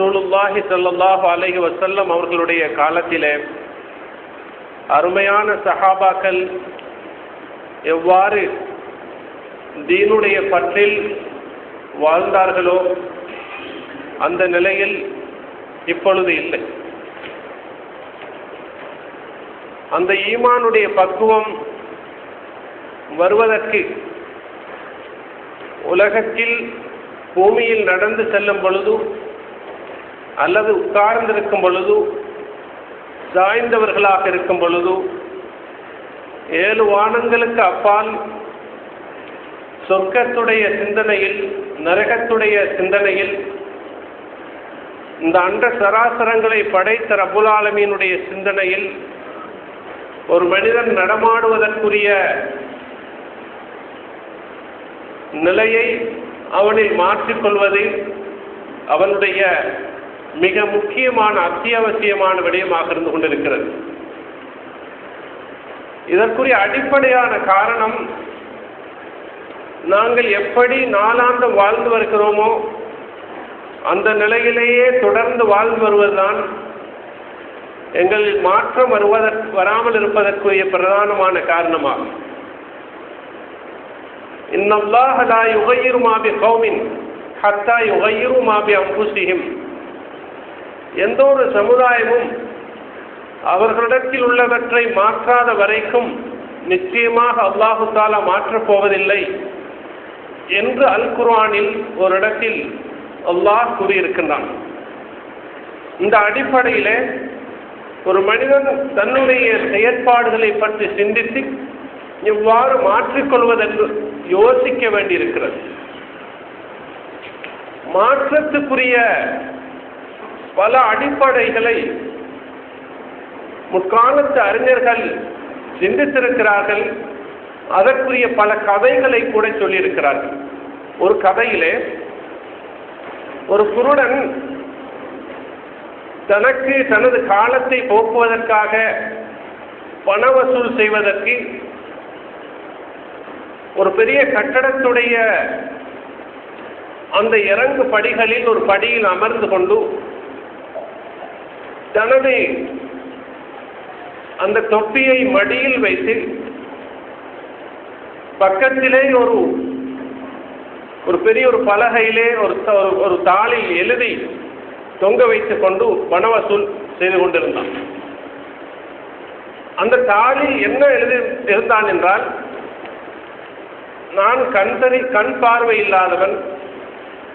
ரசூலுல்லாஹி ஸல்லல்லாஹு அலைஹி வஸல்லம் அவர்களுடைய காலத்திலே அருமையான சஹாபாக்கள் எவ்வாறு தீனுடைய பற்றில் வாழ்ந்தார்களோ அந்த நிலையில் இப்பொழுது இல்லை. அந்த ஈமானுடைய பக்குவம் வருவதற்கு உலகத்தில் பூமியில் நடந்து செல்லும் பொழுது அல்லது உட்கார்ந்திருக்கும் பொழுது சாய்ந்தவர்களாக இருக்கும் பொழுது 7 வானங்களுக்கு அப்பால் சொர்க்கத்துடைய சிந்தனையில் நரகத்துடைய சிந்தனையில் இந்த அண்ட சராசரங்களை படைத்த ரப்புல் ஆலமீனுடைய சிந்தனையில் ஒரு மனிதன் நடமாடுவதற்குரிய நிலையை அவனில் மாற்றிக்கொள்வது அவனுடைய மிக முக்கியமான அத்தியாவசியமான விடயமாக இருந்து கொண்டிருக்கிறது. இதற்குரிய அடிப்படையான காரணம், நாங்கள் எப்படி நாளாந்தம் வாழ்ந்து வருகிறோமோ அந்த நிலையிலேயே தொடர்ந்து வாழ்ந்து வருவதுதான் எங்களில் மாற்றம் வராமல் இருப்பதற்குரிய பிரதானமான காரணமாகும். இன்னல்லாஹ லா யுகையிரு மா பிகௌமின் ஹத்தா யுகையிரு மா பிஅன்ஃபுஸிஹிம். எந்த ஒரு சமுதாயமும் அவர்களிடத்தில் உள்ளவற்றை மாற்றாத வரைக்கும் நிச்சயமாக அல்லாஹு தஆலா மாற்றப் போவதில்லை என்று அல் குர்ஆனில் ஒரு இடத்தில் அல்லாஹ் கூறியிருக்கின்றான். இந்த அடிப்படையிலே ஒரு மனிதன் தன்னுடைய செயற்பாடுகளை பற்றி சிந்தித்து இவ்வாறு மாற்றிக்கொள்வதென்று யோசிக்க வேண்டியிருக்கிறது. மாற்றத்துக்குரிய பல அடிப்படைகளை முற்காலத்து அறிஞர்கள் சிந்தித்திருக்கிறார்கள். அதற்குரிய பல கதைகளை கூட சொல்லியிருக்கிறார்கள். ஒரு கதையிலே ஒரு குருடன் தனக்கு தனது காலத்தை போக்குவதற்காக பண வசூல் செய்வதற்கு ஒரு பெரிய கட்டடத்துடைய அந்த இறங்கு படிகளில் ஒரு படியில் அமர்ந்து கொண்டு தனது அந்த தொப்பியை மடியில் வைத்து பக்கத்திலே ஒரு பெரிய ஒரு பலகையிலே ஒரு தாளில் எழுதி தொங்க வைத்துக் கொண்டு பண வசூல் செய்து கொண்டிருந்தான். அந்த தாளில் என்ன எழுதி இருந்தான் என்றால், நான் கண் பார்வை இல்லாதவன்,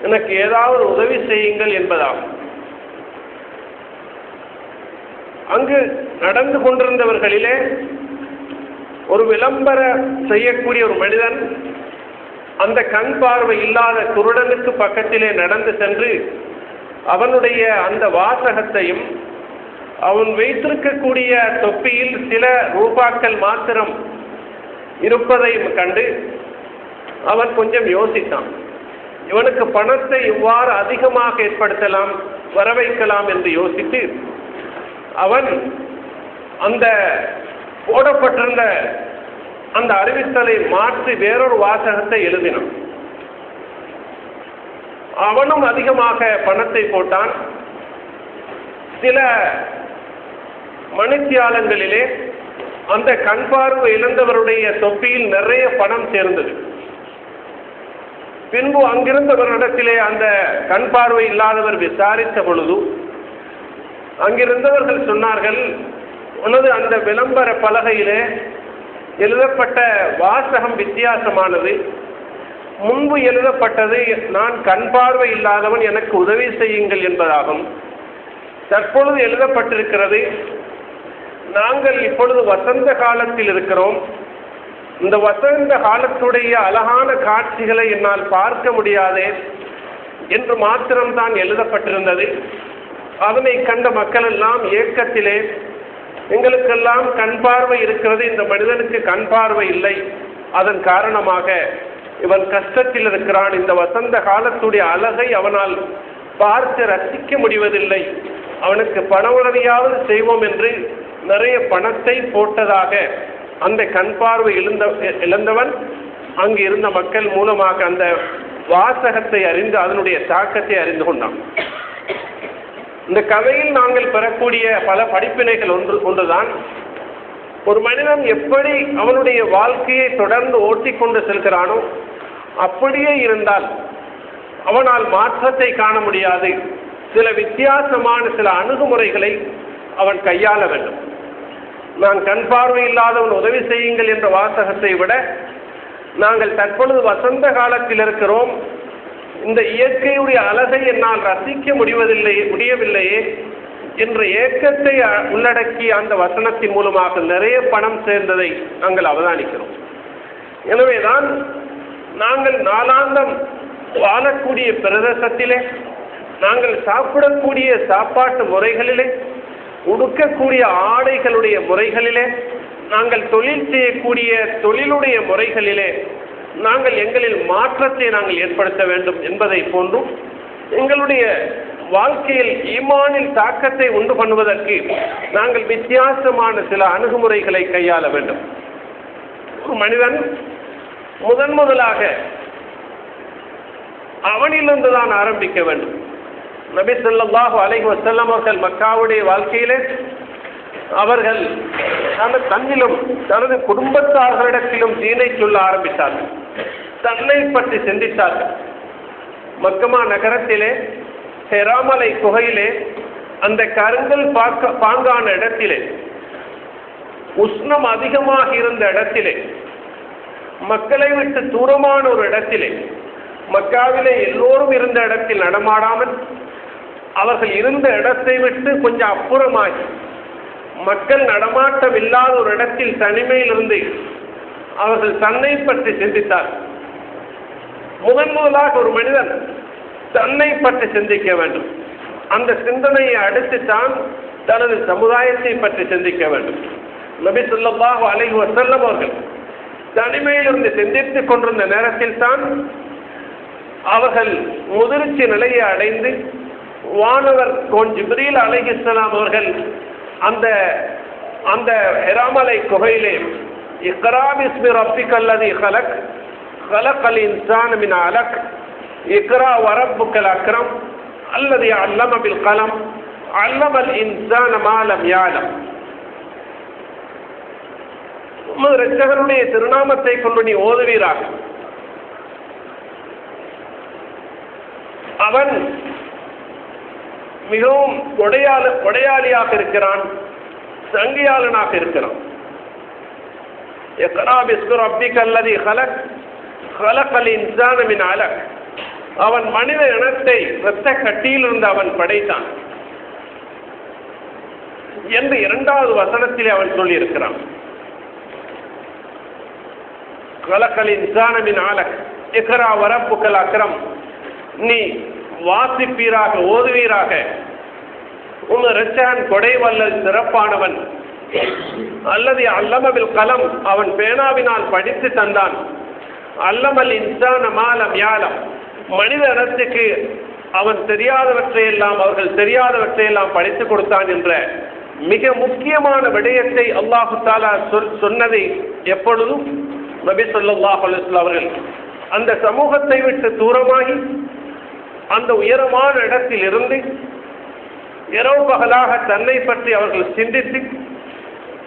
எனக்கு ஏதாவது உதவி செய்யுங்கள் என்பதாகும். அங்கு நடந்து கொண்டிருந்தவர்களிலே ஒரு விளம்பர செய்யக்கூடிய ஒரு மனிதன் அந்த கண் பார்வை இல்லாத குருடனுக்கு பக்கத்திலே நடந்து சென்று அவனுடைய அந்த வாசகத்தையும் அவன் வைத்திருக்கக்கூடிய தொப்பியில் சில ரூபாக்கள் மாத்திரம் இருப்பதையும் கண்டு அவன் கொஞ்சம் யோசித்தான். இவனுக்கு பணத்தை இவ்வாறு அதிகமாக ஏற்படுத்தலாம், வரவைக்கலாம் என்று யோசித்து அவன் அந்த போடப்பட்டிருந்த அந்த அறிவித்தலை மாற்றி வேறொரு வாசகத்தை எழுதினான். அவனும் அதிகமாக பணத்தை போட்டான். சில மணித்தியாலங்களிலே அந்த கண் பார்வை இழந்தவருடைய தொப்பியில் நிறைய பணம் சேர்ந்தது. பின்பு அங்கிருந்தவரிடத்திலே அந்த கண் பார்வை இல்லாதவர் விசாரித்த பொழுது அங்கிருந்தவர்கள் சொன்னார்கள், உனது அந்த விளம்பர பலகையிலே எழுதப்பட்ட வாசகம் வித்தியாசமானது. முன்பு எழுதப்பட்டது நான் கண் பார்வை இல்லாதவன், எனக்கு உதவி செய்யுங்கள் என்பதாகும். தற்பொழுது எழுதப்பட்டிருக்கிறது நாங்கள் இப்பொழுது வசந்த காலத்தில் இருக்கிறோம், இந்த வசந்த காலத்துடைய அழகான காட்சிகளை என்னால் பார்க்க முடியாதே என்று மாத்திரம்தான் எழுதப்பட்டிருந்தது. அதனை கண்ட மக்கள் எல்லாம் ஏக்கத்திலே, எங்களுக்கெல்லாம் கண் பார்வை இருக்கிறது, இந்த மனிதனுக்கு கண் பார்வை இல்லை, அதன் காரணமாக இவன் கஷ்டத்தில் இருக்கிறான், இந்த வசந்த காலத்துடைய அழகை அவனால் பார்த்து ரசிக்க முடிவதில்லை, அவனுக்கு பண உதவியாவது செய்வோம் என்று நிறைய பணத்தை போட்டதாக அந்த கண் பார்வை இழந்தவன் அங்கு இருந்த மக்கள் மூலமாக அந்த வாசகத்தை அறிந்து அதனுடைய தாக்கத்தை அறிந்து கொண்டான். இந்த கதையில் நாங்கள் பெறக்கூடிய பல படிப்பினைகள் ஒன்றுதான், ஒரு மனிதன் எப்படி அவனுடைய வாழ்க்கையை தொடர்ந்து ஓட்டிக்கொண்டு செல்கிறானோ அப்படியே இருந்தால் அவனால் மாற்றத்தை காண முடியாது. சில வித்தியாசமான சில அணுகுமுறைகளை அவன் கையாள வேண்டும். நான் கண் பார்வை இல்லாதவன் உதவி செய்யுங்கள் என்ற வாசகத்தை விட, நாங்கள் தற்பொழுது வசந்த காலத்தில் இருக்கிறோம், இந்த இயற்கையுடைய அழகை என்னால் ரசிக்க முடியவில்லையே என்ற ஏக்கத்தை உள்ளடக்கிய அந்த வசனத்தின் மூலமாக நிறைய பணம் சேர்ந்ததை நாங்கள் அவதானிக்கிறோம். எனவேதான் நாங்கள் நாளாந்தம் வாழக்கூடிய பிரதேசத்திலே, நாங்கள் சாப்பிடக்கூடிய சாப்பாட்டு முறைகளிலே, உடுக்கக்கூடிய ஆடைகளுடைய முறைகளிலே, நாங்கள் தொழில் செய்யக்கூடிய தொழிலுடைய முறைகளிலே நாங்கள் எங்களில் மாற்றத்தை நாங்கள் ஏற்படுத்த வேண்டும் என்பதை போன்றும் எங்களுடைய வாழ்க்கையில் ஈமானில் தாக்கத்தை உண்டு பண்ணுவதற்கு நாங்கள் வித்தியாசமான சில அணுகுமுறைகளை கையாள வேண்டும். ஒரு மனிதன் முதலாக அவனிலிருந்து தான் ஆரம்பிக்க வேண்டும். நபி ஸல்லல்லாஹு அலைஹி வஸல்லம் அவர்கள் மக்காவுடைய வாழ்க்கையிலே அவர்கள் தன்னிலும் தனது குடும்பத்தார்களிடத்திலும் தீனை சொல்ல ஆரம்பித்தார்கள். தன்னை பற்றி சிந்தித்தார்கள். மக்கமா நகரத்திலே ஹெராமலை குகையிலே அந்த கருங்கல் பாங்கான இடத்திலே, உஷ்ணம் அதிகமாக இருந்த இடத்திலே, மக்களை விட்டு தூரமான ஒரு இடத்திலே, மக்காவிலே எல்லோரும் இருந்த இடத்தில் நடமாடாமல் அவர்கள் இருந்த இடத்தை விட்டு கொஞ்சம் அப்புறமாகி மக்கள் நடமாட்டம் இல்லாத ஒரு இடத்தில் தனிமையில் இருந்து அவர்கள் தன்னை பற்றி சிந்தித்தார். முதலாக ஒரு மனிதன் தன்னை பற்றி சிந்திக்க வேண்டும். அந்த சிந்தனையை அடுத்து தான் தனது சமுதாயத்தை பற்றி சிந்திக்க வேண்டும். நபி ஸல்லல்லாஹு அலைஹி வஸல்லம் அவர்கள் தனிமையில் இருந்து சிந்தித்துக் கொண்டிருந்த நேரத்தில் தான் அவர்கள் முதிர்ச்சி நிலையை அடைந்து வானவர் ஜிப்ரீல் அலைஹிஸ்ஸலாம் அவர்கள் அந்த ஹெராமலை குகையிலே இக்ரா பிஸ்மி ரப்பிக்கல் லதீ ஹலக் ஹலக்கல் இன்சான மின் அலக் இக்ரா வரப்புக்கல் அக்ரம் அல்லது அல்லம பில் கலம் அல்லமல் இன்சான மாலம் யாலம். இரட்சகனுடைய திருநாமத்தை கொண்டு நீ ஓதுவீராக. அவன் மிகவும் கொடையாளியாக இருக்கிறான், சங்கியாளனாக இருக்கிறான். இக்ரா பிஸ்மி ரப்பிக்கல் லதீ ஹலக் ஹலக்கல் இன்சான மின் அலக். அவன் மனித இனத்தை இரத்த கட்டியிலிருந்து அவன் படைத்தான் என்று இரண்டாவது வசனத்திலே அவன் சொல்லியிருக்கிறான். ஹலக்கல் இன்சான மின் அலக் இக்ரா வரப்புக்கல் அக்ரம். நீ வாசிப்பீராக, ஓதுவீராக. உன் இரட்சகன் கொடை வல்லல் சிறப்பானவன். அல்லது அல்லமபில் கலம், அவன் பேனாவினால் படித்து தந்தான். அல்லமல் இன்சான மாலம் யாலம், மனித இனத்துக்கு அவன் தெரியாதவற்றையெல்லாம் அவர்கள் தெரியாதவற்றையெல்லாம் படித்து கொடுத்தான் என்ற மிக முக்கியமான விடயத்தை அல்லாஹு தஆலா சொன்னதை எப்பொழுதும் நபி ஸல்லல்லாஹு அலைஹி வஸல்லம் அவர்கள் அந்த சமூகத்தை விட்டு தூரமாகி அந்த உயரமான இடத்தில் இருந்து இரவு பகலாக தன்னை பற்றி அவர்கள் சிந்தித்து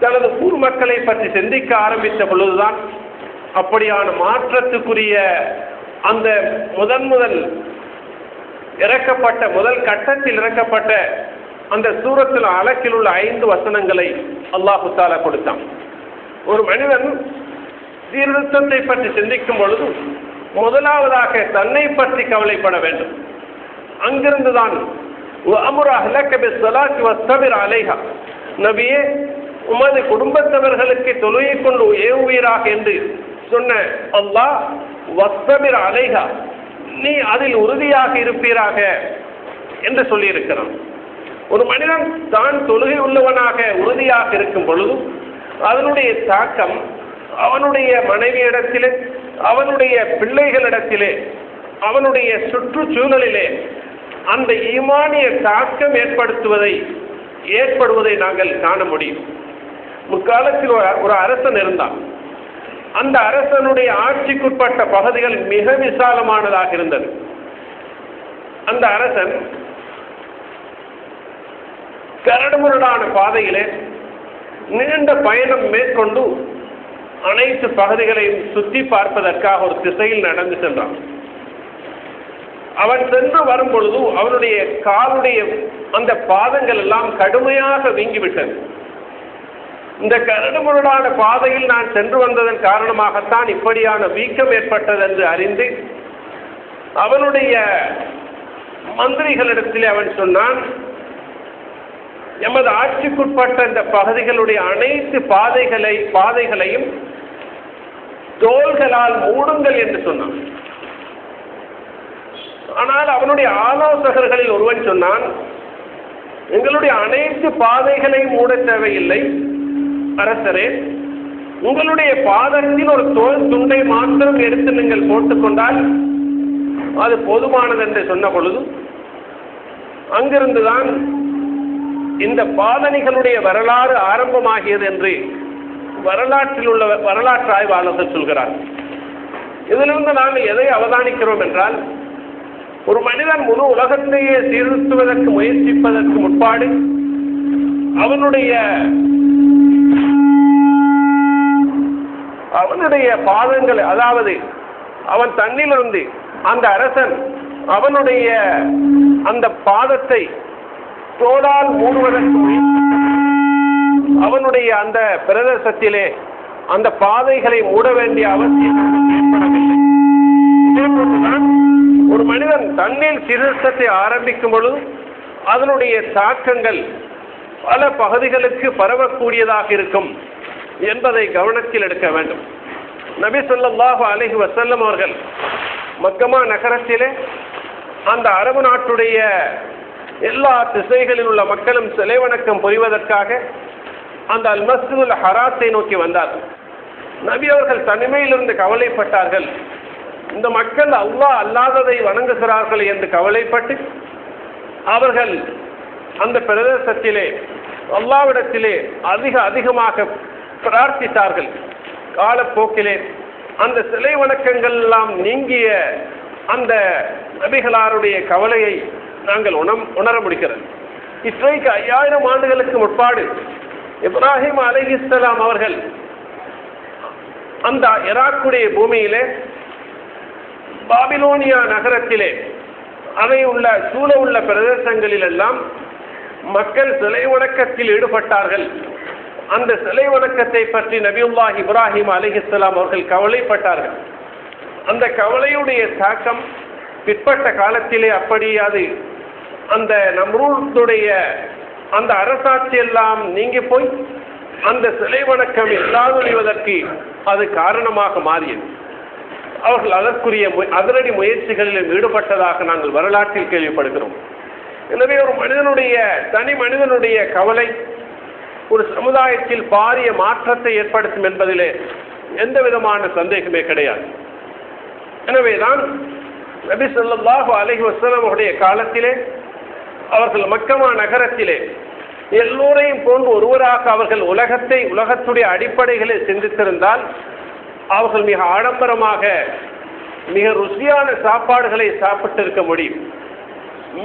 தனது ஊர் மக்களை பற்றி சிந்திக்க ஆரம்பித்த பொழுதுதான் அப்படியான மாற்றத்துக்குரிய அந்த முதல் இறக்கப்பட்ட முதல் கட்டத்தில் இறக்கப்பட்ட அந்த சூரத்தில் அலக்கில் உள்ள 5 வசனங்களை அல்லாஹு தஆலா கொடுத்தான். ஒரு மனிதன் சீர்திருத்தத்தை பற்றி சிந்திக்கும் பொழுது முதலாவதாக தன்னை பற்றி கவலைப்பட வேண்டும். அங்கிருந்துதான் நபியே, உமது குடும்பத்தவர்களுக்கு தொழுகை கொண்டு ஏவுவீராக என்று சொன்ன அல்லாஹ் வஸ்தபிர் அலைஹா, நீ அதில் உறுதியாக இருப்பீராக என்று சொல்லியிருக்கிறான். ஒரு மனிதன் தான் தொழுகை உள்ளவனாக உறுதியாக இருக்கும் பொழுது அதனுடைய தாக்கம் அவனுடைய மனைவியிடத்திலே, அவனுடைய பிள்ளைகளிடத்திலே, அவனுடைய சுற்றுச்சூழலிலே அந்த ஈமானிய தாக்கம் ஏற்படுவதை நாங்கள் காண முடியும். முற்காலத்தில் ஒரு அரசன் இருந்தான். அந்த அரசனுடைய ஆட்சிக்குட்பட்ட பகுதிகள் மிக விசாலமானதாக இருந்தது. அந்த அரசன் கரடுமுரடான பாதையிலே நீண்ட பயணம் மேற்கொண்டு அனைத்து பகுதிகளையும் சுற்றி பார்ப்பதற்காக ஒரு திசையில் நடந்து சென்றான். அவன் சென்று வரும் பொழுது அவனுடைய காலுடைய அந்த பாதங்கள் எல்லாம் கடுமையாக வீங்கிவிட்டது. இந்த கரடுமுரடான பாதையில் நான் சென்று வந்ததன் காரணமாகத்தான் இப்படியான வீக்கம் ஏற்பட்டது என்று அறிந்து அவனுடைய மந்திரிகளிடத்தில் அவன் சொன்னான், எமது ஆட்சிக்குட்பட்ட இந்த பகுதிகளுடைய அனைத்து பாதைகளையும் தோள்களால் மூடுங்கள் என்று சொன்னான். ஆனால் அவனுடைய ஆலோசகர்களில் ஒருவன் சொன்னான், எங்களுடைய அனைத்து பாதைகளை மூட தேவையில்லை அரசரே, உங்களுடைய பாதத்தில் ஒரு தோல் துண்டை மாத்திரம் எடுத்து நீங்கள் போட்டுக்கொண்டால் அது போதுமானது என்று சொன்ன பொழுது அங்கிருந்துதான் இந்த பாதணிகளுடைய வரலாறு ஆரம்பமாகியது என்று வரலாற்றில் உள்ள வரலாற்று ஆய்வாளர்கள் சொல்கிறார். இதிலிருந்து நாங்கள் எதை அவதானிக்கிறோம் என்றால், ஒரு மனிதன் முழு உலகத்தையே சீர்திருத்துவதற்கு முயற்சிப்பதற்கு முற்பாடு அவனுடைய பாதங்கள், அதாவது அவன் தன்னிலிருந்து அந்த அரசன் அவனுடைய அந்த பாதத்தை தோளால் மூடுவதற்கு அவனுடைய அந்த பிரதேசத்திலே அந்த பாதைகளை மூட வேண்டிய அவசியம் ஏற்படவில்லை. ஒரு மனிதன் தன்னில் சீர்திருத்தத்தை ஆரம்பிக்கும் பொழுது அதனுடைய தாக்கங்கள் பல பகுதிகளுக்கு பரவக்கூடியதாக இருக்கும் என்பதை கவனத்தில் எடுக்க வேண்டும். நபி ஸல்லல்லாஹு அலைஹி வஸல்லம் அவர்கள் மக்கமா நகரத்திலே அந்த அரபு நாட்டுடைய எல்லா திசைகளில் உள்ள மக்களும் சிலை வணக்கம் புரிவதற்காக அந்த அல் மஸ்ஜிதுல் ஹராத்தை நோக்கி வந்தார்கள். நபி அவர்கள் தனிமையிலிருந்து கவலைப்பட்டார்கள். இந்த மக்கள் அல்லாஹ் அல்லாததை வணங்குகிறார்கள் என்று கவலைப்பட்டு அவர்கள் அந்த பிரதேசத்திலே அல்லாஹ்விடத்திலே அதிகமாக பிரார்த்தித்தார்கள். காலப்போக்கிலே அந்த சிலை வணக்கங்கள் எல்லாம் நீங்கிய அந்த நபிகளாருடைய கவலையை நாங்கள் உணர முடிகிறது. இன்றைக்கு 5000 ஆண்டுகளுக்கு முற்பாடு இப்ராஹிம் அலைஹிஸ்ஸலாம் அவர்கள் அந்த ஈராக்குடைய பூமியிலே பாபிலோனியா நகரத்திலே அதை சூழ உள்ள பிரதேசங்களில் எல்லாம் மக்கள் சிலை வணக்கத்தில் ஈடுபட்டார்கள். அந்த சிலை வணக்கத்தை பற்றி நபியுல்லாஹ் இப்ராஹிம் அலைஹிஸ்ஸலாம் அவர்கள் கவலைப்பட்டார்கள். அந்த கவலையுடைய தாக்கம் பிற்பட்ட காலத்திலே அப்படி அது அந்த நம்ரூதுடைய அந்த அரசாட்சி எல்லாம் நீங்கி போய் அந்த சிலை வணக்கம் இல்லாதொழிவதற்கு அது காரணமாக மாறியது. அவர்கள் அதற்குரிய அதிரடி முயற்சிகளில் ஈடுபட்டதாக நாங்கள் வரலாற்றில் கேள்விப்படுகிறோம். எனவே ஒரு தனி மனிதனுடைய கவலை ஒரு சமுதாயத்தில் பாரிய மாற்றத்தை ஏற்படுத்தும் என்பதிலே எந்த விதமான சந்தேகமே கிடையாது. எனவேதான் நபி ஸல்லல்லாஹு அலைஹி வஸல்லம் அவருடைய காலத்திலே அவர்கள் மக்கமா நகரத்திலே எல்லோரையும் போன்று ஒருவராக அவர்கள் உலகத்துடைய அடிப்படைகளை சிந்தித்திருந்தால் அவர்கள் மிக ஆடம்பரமாக மிக ருசியான சாப்பாடுகளை சாப்பிட்டிருக்க முடியும்.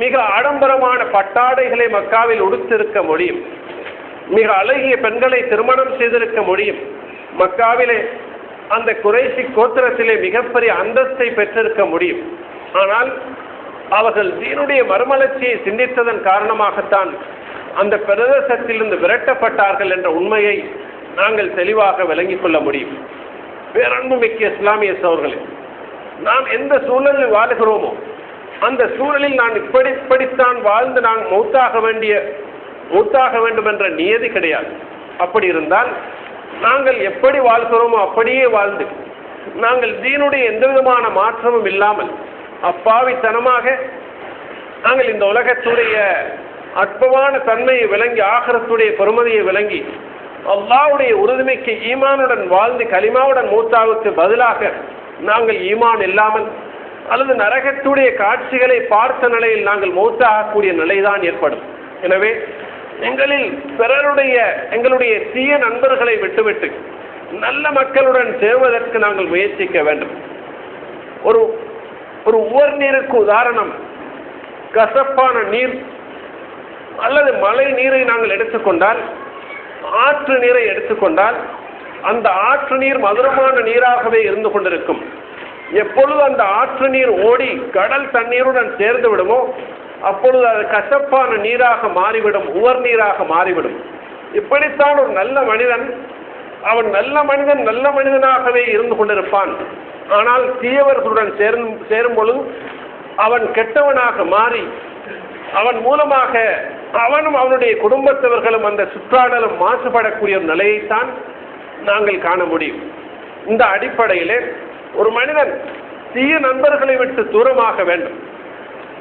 மிக ஆடம்பரமான பட்டாடைகளை மக்காவில் உடுத்திருக்க முடியும். மிக அழகிய பெண்களை திருமணம் செய்திருக்க முடியும். மக்காவிலே அந்த குறைஷி கோத்திரத்திலே மிகப்பெரிய அந்தஸ்தை பெற்றிருக்க முடியும். ஆனால் அவர்கள் தீனுடைய மறுமலர்ச்சியை சிந்தித்ததன் காரணமாகத்தான் அந்த பிரதேசத்திலிருந்து விரட்டப்பட்டார்கள் என்ற உண்மையை நாங்கள் தெளிவாக விளங்கிக் கொள்ள முடியும். பேரன்புமிக்க இஸ்லாமிய சகோதரர்களே, நாம் எந்த சூழலில் வாழுகிறோமோ அந்த சூழலில் நான் இப்படித்தான் வாழ்ந்து நாங்கள் மூத்தாக வேண்டும் என்ற நியதி கிடையாது. அப்படி இருந்தால் நாங்கள் எப்படி வாழ்கிறோமோ அப்படியே வாழ்ந்து நாங்கள் தீனுடைய எந்த விதமான மாற்றமும் இல்லாமல் அப்பாவித்தனமாக நாங்கள் இந்த உலகத்துடைய அற்பமான தன்மையை விளங்கி ஆகிரத்துடைய பெருமதியை விளங்கி அல்லாஹ்வுடைய உறுதிமைக்கு ஈமானுடன் வாழ்ந்து கலிமாவுடன் மூத்தாவுக்கு பதிலாக நாங்கள் ஈமான் இல்லாமல் அல்லது நரகத்துடைய காட்சிகளை பார்த்த நிலையில் நாங்கள் மூத்தாகக்கூடிய நிலைதான் ஏற்படும். எனவே எங்களுடைய தீய நண்பர்களை விட்டுவிட்டு நல்ல மக்களுடன் சேர்வதற்கு நாங்கள் முயற்சிக்க வேண்டும். ஒரு உவர் நீருக்கு உதாரணம் கசப்பான நீர். அல்லது மழை நீரை நாங்கள் எடுத்துக்கொண்டால், ஆற்று நீரை எடுத்துக்கொண்டால், அந்த ஆற்று நீர் மதுரமான நீராகவே இருந்து கொண்டிருக்கும். எப்பொழுது அந்த ஆற்று நீர் ஓடி கடல் தண்ணீருடன் சேர்ந்து விடுமோ அப்பொழுது அது கசப்பான நீராக மாறிவிடும், உவர் நீராக மாறிவிடும். இப்படித்தான் ஒரு நல்ல மனிதன், அவன் நல்ல மனிதனாகவே இருந்து கொண்டிருப்பான். ஆனால் தீயவர்களுடன் சேரும் பொழுது அவன் கெட்டவனாக மாறி அவன் மூலமாக அவனும் அவனுடைய குடும்பத்தவர்களும் அந்த சுற்றாடலும் மாசுபடக்கூடிய ஒரு நிலையைத்தான் நாங்கள் காண முடியும். இந்த அடிப்படையிலே ஒரு மனிதன் தீய நண்பர்களை விட்டு தூரமாக வேண்டும்.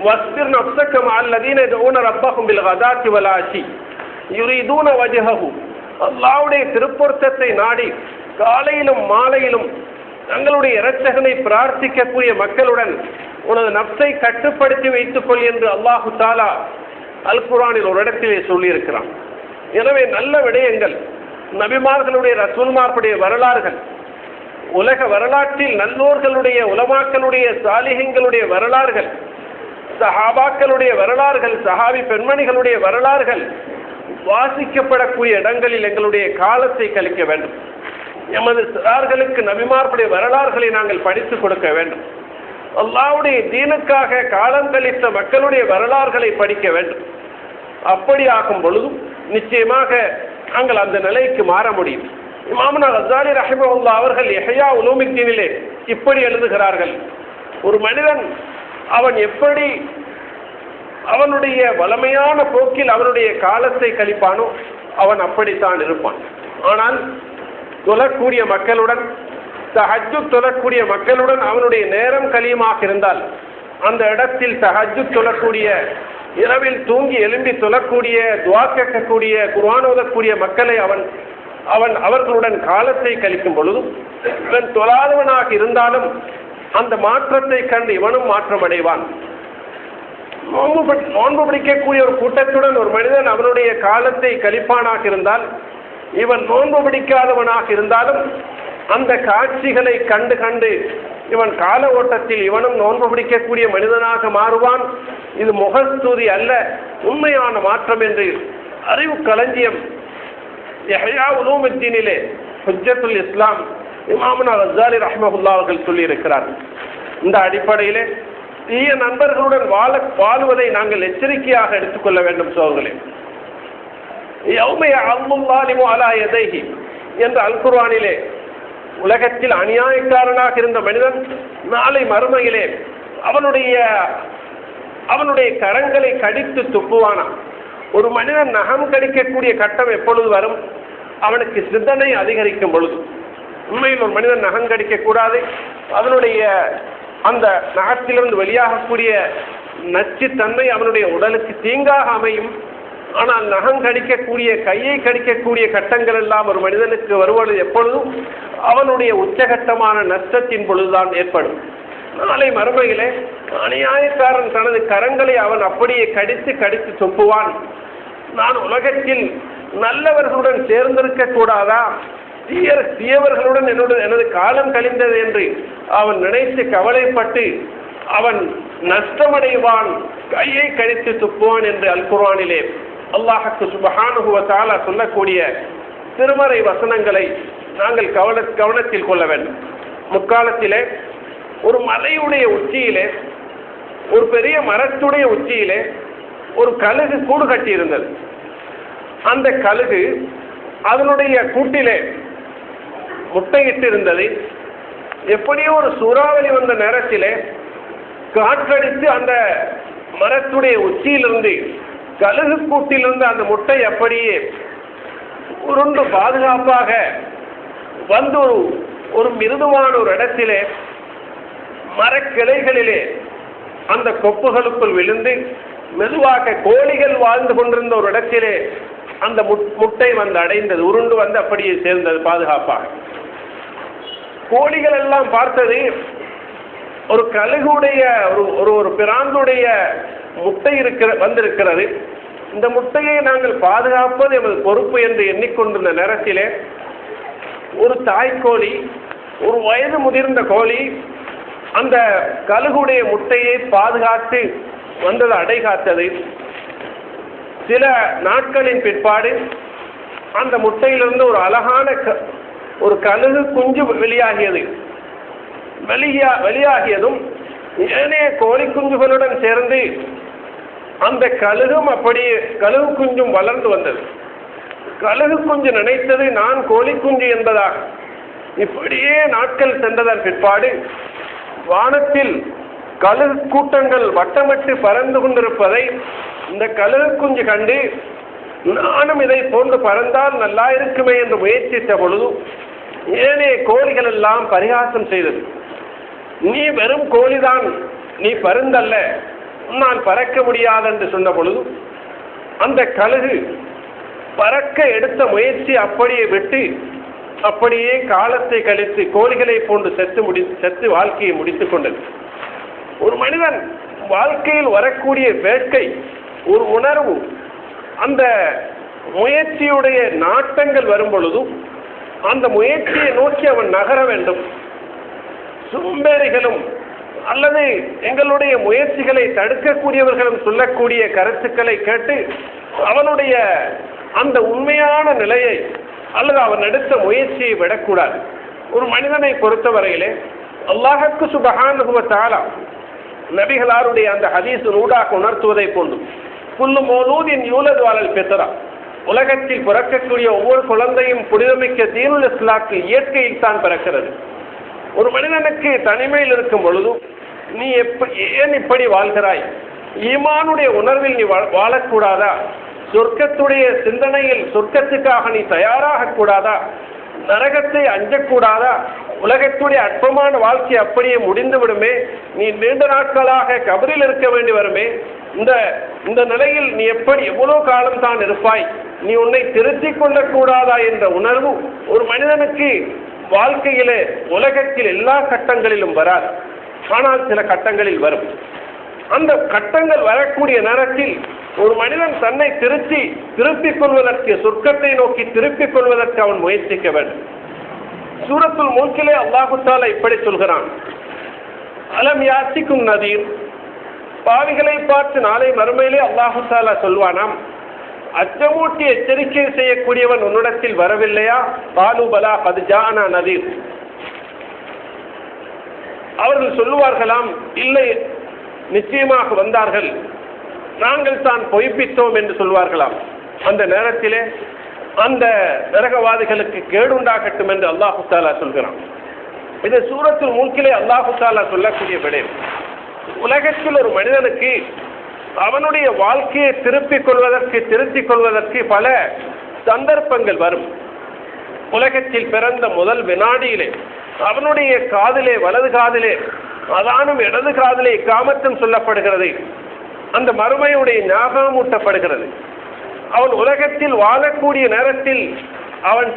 வஸ்பிர் நஃப்ஸக மஅல்லதீன யதுஊன ரப்பஹும் பில் கதாத்தி வல் ஆஷி யுரீதூன வஜ்ஹஹு. அல்லாஹ்வுடைய திருப்பொருத்தத்தை நாடி காலையிலும் மாலையிலும் தங்களுடைய இரட்சகனை பிரார்த்திக்கக்கூடிய மக்களுடன் உனது நஃப்ஸை கட்டுப்படுத்தி வைத்துக் கொள் என்று அல்லாஹு தஆலா அல் குர்ஆனில் ஒரு இடத்திலே சொல்லியிருக்கிறான். எனவே நல்ல விடயங்கள், நபிமார்களுடைய ரசூல்மார்களுடைய வரலாறுகள், உலக வரலாற்றில் நல்லோர்களுடைய உலமாக்களுடைய சாலிஹீன்களுடைய வரலாறுகள், சஹாபாக்களுடைய வரலாறுகள், சஹாபி பெண்மணிகளுடைய வரலாறுகள் வாசிக்கப்படக்கூடிய இடங்களில் எங்களுடைய காலத்தை கழிக்க வேண்டும். எமது சிறார்களுக்கு நபிமார்களுடைய வரலாறுகளை நாங்கள் படித்துக் கொடுக்க வேண்டும். அல்லாஹ்வுடைய தீனுக்காக காலம் கழித்த மக்களுடைய வரலாறுகளை படிக்க வேண்டும். அப்படி ஆகும் பொழுதும் நிச்சயமாக நாங்கள் அந்த நிலைக்கு மாற முடியும். இமாமுனா கஸ்ஸாலி ரஹிமஹுல்லாஹ் அவர்கள் இஹ்யா உலூமித்தீனிலே இப்படி எழுதுகிறார்கள், ஒரு மனிதன் அவன் எப்படி அவனுடைய வளமையான போக்கில் அவனுடைய காலத்தை கழிப்பானோ அவன் அப்படித்தான் இருப்பான். ஆனால் தொழக்கூடிய மக்களுடன், தஹஜ்ஜுத் தொழக்கூடிய மக்களுடன் அவனுடைய நேரம் கழியுமாக இருந்தால், அந்த இடத்தில் தஹஜ்ஜுத் தொழக்கூடிய, இரவில் தூங்கி எழும்பி தொழக்கூடிய, துஆ கேட்கக்கூடிய, குர்ஆன் ஓதக்கூடிய மக்களை அவன் அவர்களுடன் காலத்தை கழிக்கும் பொழுதும் இவன் தொழாதவனாக இருந்தாலும் அந்த மாற்றத்தை கண்டு இவனும் மாற்றம் அடைவான். நோன்பு பிடிக்கக்கூடிய ஒரு கூட்டத்துடன் ஒரு மனிதன் அவனுடைய காலத்தை கழிப்பானாக இருந்தால், இவன் நோன்பு பிடிக்காதவனாக இருந்தாலும் அந்த காட்சிகளை கண்டு கண்டு இவன் கால ஓட்டத்தில் இவனும் நோன்பு பிடிக்கக்கூடிய மனிதனாக மாறுவான். இது முகஸ்துதி அல்ல, உண்மையான மாற்றம் என்று அறிவு களஞ்சியம் இஹ்யா உலூமுத்தீனிலே ஹுஜ்ஜத்துல் இஸ்லாம் இமாமுனா கஸ்ஸாலி ரஹ்மஹுல்லாஹ் அவர்கள் சொல்லியிருக்கிறார்கள். இந்த அடிப்படையிலே தீய நண்பர்களுடன் வாழுவதை நாங்கள் எச்சரிக்கையாக எடுத்துக்கொள்ள வேண்டும். சோழர்களே, யௌம யஅல்லுல் ஸாலிமு அலா யதைஹி என்ற அல் குர்ஆனிலே உலகத்தில் அநியாயக்காரனாக இருந்த மனிதன் நாளை மறுமையிலே அவனுடைய கரங்களை கடித்து துப்புவானாம். ஒரு மனிதன் நகம் கடிக்கக்கூடிய கட்டம் எப்பொழுது வரும்? அவனுக்கு சிந்தனை அதிகரிக்கும் பொழுது. உண்மையில் ஒரு மனிதன் நகம் கடிக்கக்கூடாது, அதனுடைய அந்த நகத்திலிருந்து வெளியாகக்கூடிய நச்சுத்தன்மை அவனுடைய உடலுக்கு தீங்காக அமையும். ஆனால் நகம் கடிக்கக்கூடிய, கையை கடிக்கக்கூடிய கட்டங்கள் எல்லாம் ஒரு மனிதனுக்கு வருவது எப்பொழுதும் அவனுடைய உச்சகட்டமான நஷ்டத்தின் பொழுதுதான் ஏற்படும். நாளை மறுமையிலே அநியாயக்காரன் தனது கரங்களை அவன் அப்படியே கடித்து துப்புவான். நான் உலகத்தில் நல்லவர்களுடன் சேர்ந்திருக்க கூடாதா, தீயவர்களுடன் எனது காலம் கழிந்தது என்று அவன் நினைத்து கவலைப்பட்டு அவன் நஷ்டமடைவான், கையை கடித்து துப்புவான் என்று அல் குர்ஆனிலே அல்லாஹ்வுக்கு சுப்ஹானஹு வ தஆலா சொல்லக்கூடிய திருமறை வசனங்களை நாங்கள் கவனத்தில் கொள்ள வேண்டும். முற்காலத்திலே ஒரு மலையுடைய உச்சியிலே, ஒரு பெரிய மரத்துடைய உச்சியிலே ஒரு கழுகு கூடு கட்டி இருந்தது. அந்த கழுகு அதனுடைய கூட்டிலே முட்டையிட்டு இருந்தது. எப்படியோ ஒரு சூறாவளி வந்த நேரத்திலே காற்றடித்து அந்த மரத்துடைய உச்சியிலிருந்து, கழுகு கூட்டிலிருந்து அந்த முட்டை அப்படியே உருண்டு பாதுகாப்பாக வந்து ஒரு மிருதுவான ஒரு இடத்திலே மரக்கிளைகளிலே அந்த கொப்புகளுக்குள் விழுந்து மெதுவாக கோழிகள் வாழ்ந்து கொண்டிருந்த ஒரு இடத்திலே அந்த முட்டை வந்து அடைந்தது, உருண்டு வந்து அப்படியே சேர்ந்தது பாதுகாப்பாக. கோழிகள் எல்லாம் பார்த்தது, ஒரு கழுகுடைய ஒரு பிராந்துடைய முட்டை வந்திருக்கிறது, இந்த முட்டையை நாங்கள் பாதுகாப்பது எமது பொறுப்பு என்று எண்ணிக்கொண்டிருந்த நேரத்திலே ஒரு தாய்க்கோழி, ஒரு வயது முதிர்ந்த கோழி அந்த கழுகுடைய முட்டையை பாதுகாத்து வந்தது, அடை காத்தது. சில நாட்களின் பிற்பாடு அந்த முட்டையிலிருந்து ஒரு அழகான ஒரு கழுகு குஞ்சு வெளியாகியது. வெளியாகியதும் ஏனைய கோழி குஞ்சுகளுடன் சேர்ந்து அந்த கழுகும் அப்படியே கழுகு குஞ்சும் வளர்ந்து வந்தது. கழுகு குஞ்சு நினைத்தது நான் கோழி குஞ்சு என்பதாக. இப்படியே நாட்கள் சென்றதன் பிற்பாடு வானத்தில் கழுகு கூட்டங்கள் வட்டமிட்டு பறந்து கொண்டிருப்பதை இந்த கழுகு குஞ்சு கண்டு நானும் இதை போன்று பறந்தால் நல்லா இருக்குமே என்று முயற்சித்த பொழுது ஏனைய கோழிகள் எல்லாம் பரிகாசம் செய்தது. நீ வெறும் கோழிதான், நீ பருந்தல்ல, நான் பறக்க முடியாது என்று சொன்ன பொழுது அந்த கழுகு பறக்க எடுத்த முயற்சி அப்படியே விட்டு அப்படியே காலத்தை கழித்து கோழிகளை போன்று செத்து வாழ்க்கையை முடித்துக் கொண்டது. ஒரு மனிதன் வாழ்க்கையில் வரக்கூடிய வேட்கை, ஒரு உணர்வு, அந்த முயற்சியுடைய நாட்டங்கள் வரும் பொழுதும் அந்த முயற்சியை நோக்கி அவன் நகர வேண்டும். சோம்பேறிகளும் அல்லது எங்களுடைய முயற்சிகளை தடுக்கக்கூடியவர்களும் சொல்லக்கூடிய கருத்துக்களை கேட்டு அவனுடைய அந்த உண்மையான நிலையை அல்லது அவன் எடுத்த முயற்சியை விடக்கூடாது. ஒரு மனிதனை பொறுத்தவரையிலே அல்லாஹ்வுக்கு சுப்ஹானஹு வ தஆலா நபிகளாருடைய அந்த ஹதீஸ் ஊடாக உணர்த்துவதை போன்று குல்லு மௌலூதின் யூலது அலல் ஃபித்ரா, உலகத்தில் பிறக்கக்கூடிய ஒவ்வொரு குழந்தையும் புனிதமிக்க தீனுல் இஸ்லாத்தில் இயற்கையில் தான் பிறக்கிறது. ஒரு மனிதனுக்கு தனிமையில் இருக்கும் பொழுதும் நீ ஏன் இப்படி வாழ்கிறாய், ஈமானுடைய உணர்வில் நீ வாழக்கூடாதா, சொர்க்கத்துடைய சிந்தனையில் சொர்க்கத்துக்காக நீ தயாராக கூடாதா, நரகத்தை அஞ்சக்கூடாதா, உலகத்துடைய அற்பமான வாழ்க்கை அப்படியே முடிந்து விடுமே, நீ நீண்ட நாட்களாக கபரில் இருக்க வேண்டி வருமே, இந்த நிலையில் நீ எவ்வளவு காலம் தான் இருப்பாய், நீ உன்னை திருத்திக் கொள்ளக்கூடாதா என்ற உணர்வு ஒரு மனிதனுக்கு வாழ்க்கையிலே உலகத்தில் எல்லா கட்டங்களிலும் வராது, ஆனால் சில கட்டங்களில் வரும். அந்த கட்டங்கள் வரக்கூடிய நேரத்தில் ஒரு மனிதன் தன்னை திருப்பிக் கொள்வதற்கு, சொர்க்கத்தை நோக்கி திருப்பிக் கொள்வதற்கு அவன் முயற்சிக்க வேண்டும். சூரத்துல் முல்கிலே அல்லாஹு தஆலா இப்படி சொல்கிறான், அலம் யாத்திக்கும் நதீர், பாவிகளை பார்த்து நாளை மறுமையிலே அல்லாஹு தஆலா சொல்வானாம், அச்சமூட்டி எச்சரிக்கை செய்யக்கூடியவன் உன்னிடத்தில் வரவில்லையா? காலு பலா கத் ஜாஅனா நதீர். அவர்கள் சொல்லுவார்களாம், இல்லை நிச்சயமாக வந்தார்கள், நாங்கள் தான் பொய்ப்பித்தோம் என்று சொல்வார்களாம். அந்த நேரத்திலே அந்த நரகவாதிகளுக்கு கேடுண்டாகட்டும் என்று அல்லாஹு தஆலா சொல்கிறான். இது சூரத்துல் முல்கிலே அல்லாஹு தஆலா சொல்லக்கூடிய விடயம். உலகத்தில் ஒரு மனிதனுக்கு அவனுடைய வாழ்க்கையை திருத்திக் கொள்வதற்கு பல சந்தர்ப்பங்கள் வரும். உலகத்தில் பிறந்த முதல் வினாடியிலே அவனுடைய காதிலே, வலது காதிலே அதானும் இடது காதிலே இக்காமத்தும் சொல்லப்படுகிறது. அந்த மறுமையுடைய ஞாபகம் ஊட்டப்படுகிறது. அவன் உலகத்தில் வாழக்கூடிய நேரத்தில், அவன்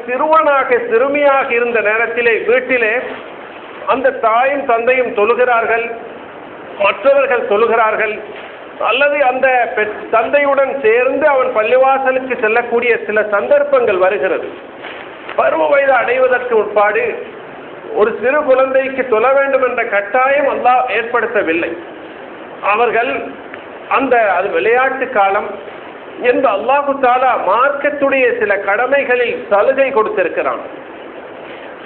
சிறுமியாக இருந்த நேரத்திலே வீட்டிலே அந்த தாயும் தந்தையும் தொழுகிறார்கள், மற்றவர்கள் தொழுகிறார்கள், அல்லது அந்த தந்தையுடன் சேர்ந்து அவன் பள்ளிவாசலுக்கு செல்லக்கூடிய சில சந்தர்ப்பங்கள் வருகிறது. பருவ வயது அடைவதற்கு முற்பாடு ஒரு சிறு குழந்தைக்கு தொழ வேண்டும் என்ற கட்டாயம் அல்லாஹ் ஏற்படுத்தவில்லை. அவர்கள் அது விளையாட்டு காலம் என்று அல்லாஹு தஆலா மார்க்கத்துடைய சில கடமைகளில் சலுகை கொடுத்திருக்கிறான்.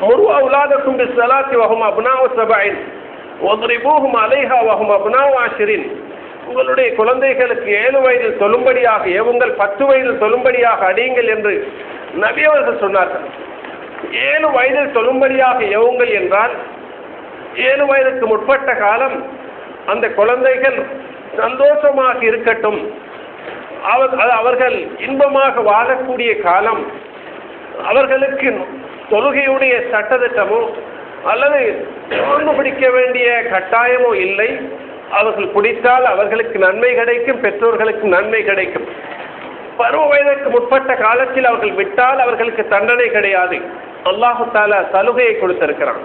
முரு அவுலாதக்கும் பிஸ்ஸலாத்தி வஹும் அப்னாஉ ஸபஇன் வத்ரிபூஹும் அலைஹா வஹும் அப்னாஉ அஷ்ரின். உங்களுடைய குழந்தைகளுக்கு 7 வயதில் தொழும்படியாக ஏவுங்கள், 10 வயதில் தொழும்படியாக அடியுங்கள் என்று நபி அவர்கள் சொன்னார்கள். 7 வயதில் தொழும்படியாக ஏவுங்கள் என்றால் 7 வயதுக்கு முற்பட்ட காலம் அந்த குழந்தைகள் சந்தோஷமாக இருக்கட்டும், அவர்கள் இன்பமாக வாழக்கூடிய காலம். அவர்களுக்கு தொழுகையுடைய சட்டத்திட்டமோ அல்லது நோன்பு பிடிக்க வேண்டிய கட்டாயமோ இல்லை. அவர்கள் பிடித்தால் அவர்களுக்கு நன்மை கிடைக்கும், பெற்றோர்களுக்கு நன்மை கிடைக்கும். பருவ வயதுக்கு முற்பட்ட காலத்தில் அவர்கள் விட்டால் அவர்களுக்கு தண்டனை கிடையாது. அல்லாஹு தஆலா சலுகையை கொடுத்திருக்கிறான்.